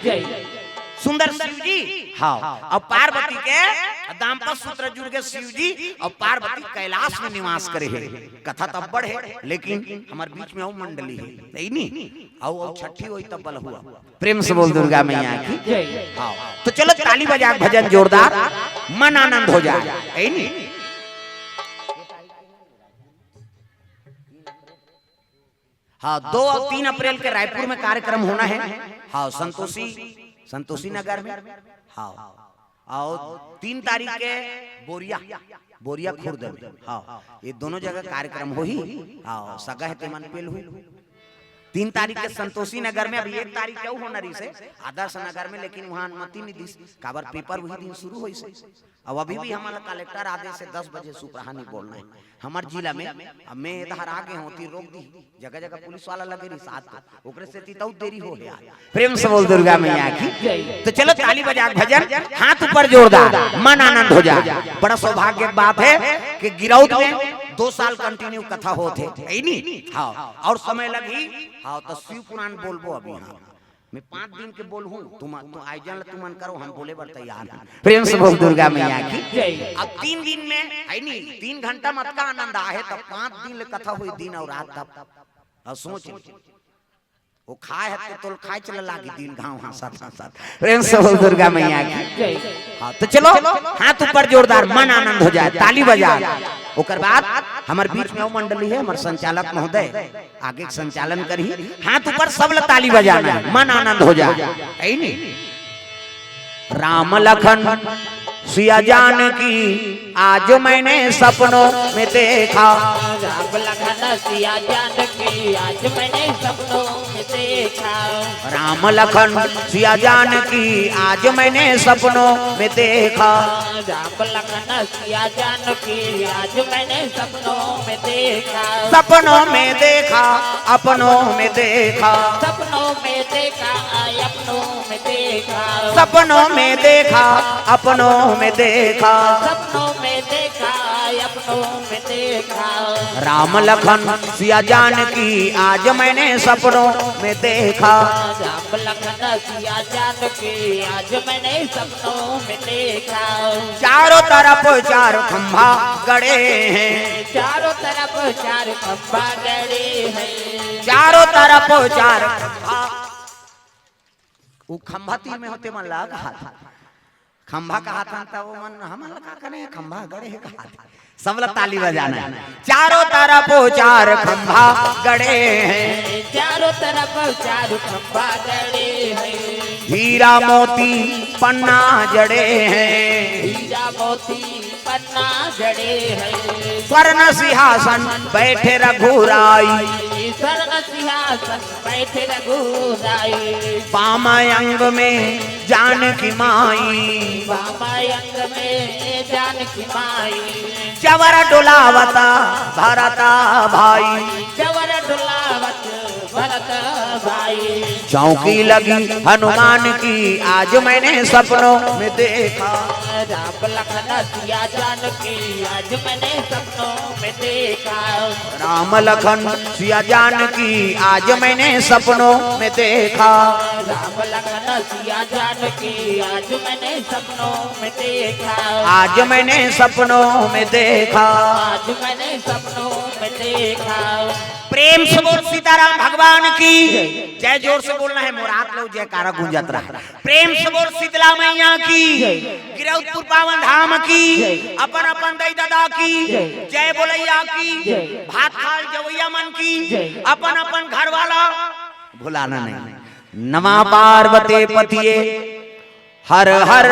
सुंदर शिव जी हाँ और पार्वती के दाम्पत्य सूत्र जुड़ के शिव जी और पार्वती कैलाश में निवास करे है। कथा तब बढ़े लेकिन हमारे बीच में वो मंडली है नहीं और छठी हुई तब बल हुआ। प्रेम से बोल दुर्गा मैया की हाँ तो चलो ताली बजा भजन जोरदार मन आनंद हो जाए नहीं। हाँ 2 और 3 अप्रैल के रायपुर में कार्यक्रम होना है। हाँ संतोषी नगर में हाँ और 3 तारीख के बोरिया खुर्द में हाँ ये दोनों जगह कार्यक्रम हो ही हाँ सगा है तेमन पेल हुई 3 तारीख के संतोषी नगर में। अभी 1 तारीख क्यों होना रही से आदर्श नगर में लेकिन वहाँ अनुमति नहीं दी काबर पेपर वही दिन शुरू हुई से। अब अभी भी हमारा कलेक्टर आदेश से 10 बजे सुप्रहानी बोलना है हमारे जिला में। अब मैं इधर आगे होती रोक दी जगह जगह पुलिस वाला लगे रही साथ ओकरे से तीता देरी हो गया। प्रेम से बोल दुर्गा मैया की तो चलो ताली बजा भजन हाथ ऊपर जोरदार मन आनंद हो जाए। बड़ा सौभाग्य की बात है कि गिरौद में 2 साल कंटिन्यू कथा होते है नहीं हाँ और समय लगी हाँ तो शिव पुराण बोलबो अभी हाँ मैं 5 दिन के बोल हूँ तुम आयोजन तुम करो हम बोले बर तैयार हैं। प्रेम से बोल दुर्गा मैया की अब 3 दिन में है नहीं 3 घंटा मत का आनंद आए तब 5 दिन कथा हुई दिन और रात तब सोच वो खाए है तो खाए चला लागी दिन गाँव हाँ साथ प्रेम से बोल दुर्गा मैया की हाँ तो चलो हाथ ऊपर जोरदार मन आनंद हो जाए ताली बजा। ओकर बाद हमारे बीच में वो मंडली है हमारे संचालक महोदय आगे संचालन करी हाथ ऊपर सब ताली बजाना है मन आनंद हो जाए नहीं। राम लखन सिया जानकी आज मैंने सपनों में देखा राम लखन सिया जानकी आज मैंने सपनों में देखा राम लखन सिया जानकी आज मैंने सपनों में देखा राम लखन सिया जानकी आज मैंने सपनों में देखा सपनों में देखा अपनों में देखा सपनों में देखा अपनों में देखा सपनों में देखा अपनों में देखा सपनों में देखा अपनों में देखा राम लखन सिया जानकी आज मैंने सपनों में देखा राम लखन सिया जानकी आज मैंने सपनों में देखा चारों तरफ 4 खंभा गड़े हैं चारों तरफ 4 खंभा गड़े हैं चारों तरफ 4 खंभा वो खंभा 3 में होते मन लगा हाथ खंभा कहा था वो मन हम लगा करे खंभा गड़े है कहा सब लोग ताली बजाना है। चारों तरफ 4 खंभा गड़े हैं चारों तरफ 4 खंभा गड़े हैं हीरा मोती पन्ना जड़े हैं, हीरा मोती पन्ना जड़े हैं। स्वर्ण सिंहासन बैठे रघुराई, स्वर्ण सिंहासन बैठे रघुराई। वाम अंग में जानकी माई, वाम अंग में जानकी माई। चवर डुलावता भरता भाई, चवर डुलावत भरत भाई। चौकी लगी हनुमान की आज मैंने सपनों में देखा, राम लखन सिया जानकी आज मैंने सपनों में देखा। राम लखन सिया जानकी आज मैंने सपनों में देखा, राम लखन सिया जानकी आज मैंने सपनों में देखा। आज मैंने सपनों में देखा। आज मैंने सपनों में देखा। प्रेम से बोल सीताराम भगवान की जय। जोर से बोलना है, मुराद लो जयकारा गूंजत रहा। प्रेम से बोल शीतला मैया की, गिरौदपुर पावन धाम की, अपन अपन दई दादा की जय बोलैया की, भात खाल जवैया मन की, अपन अपन घर वाला भुलाना नहीं। नमा पार्वती पतिये हर हर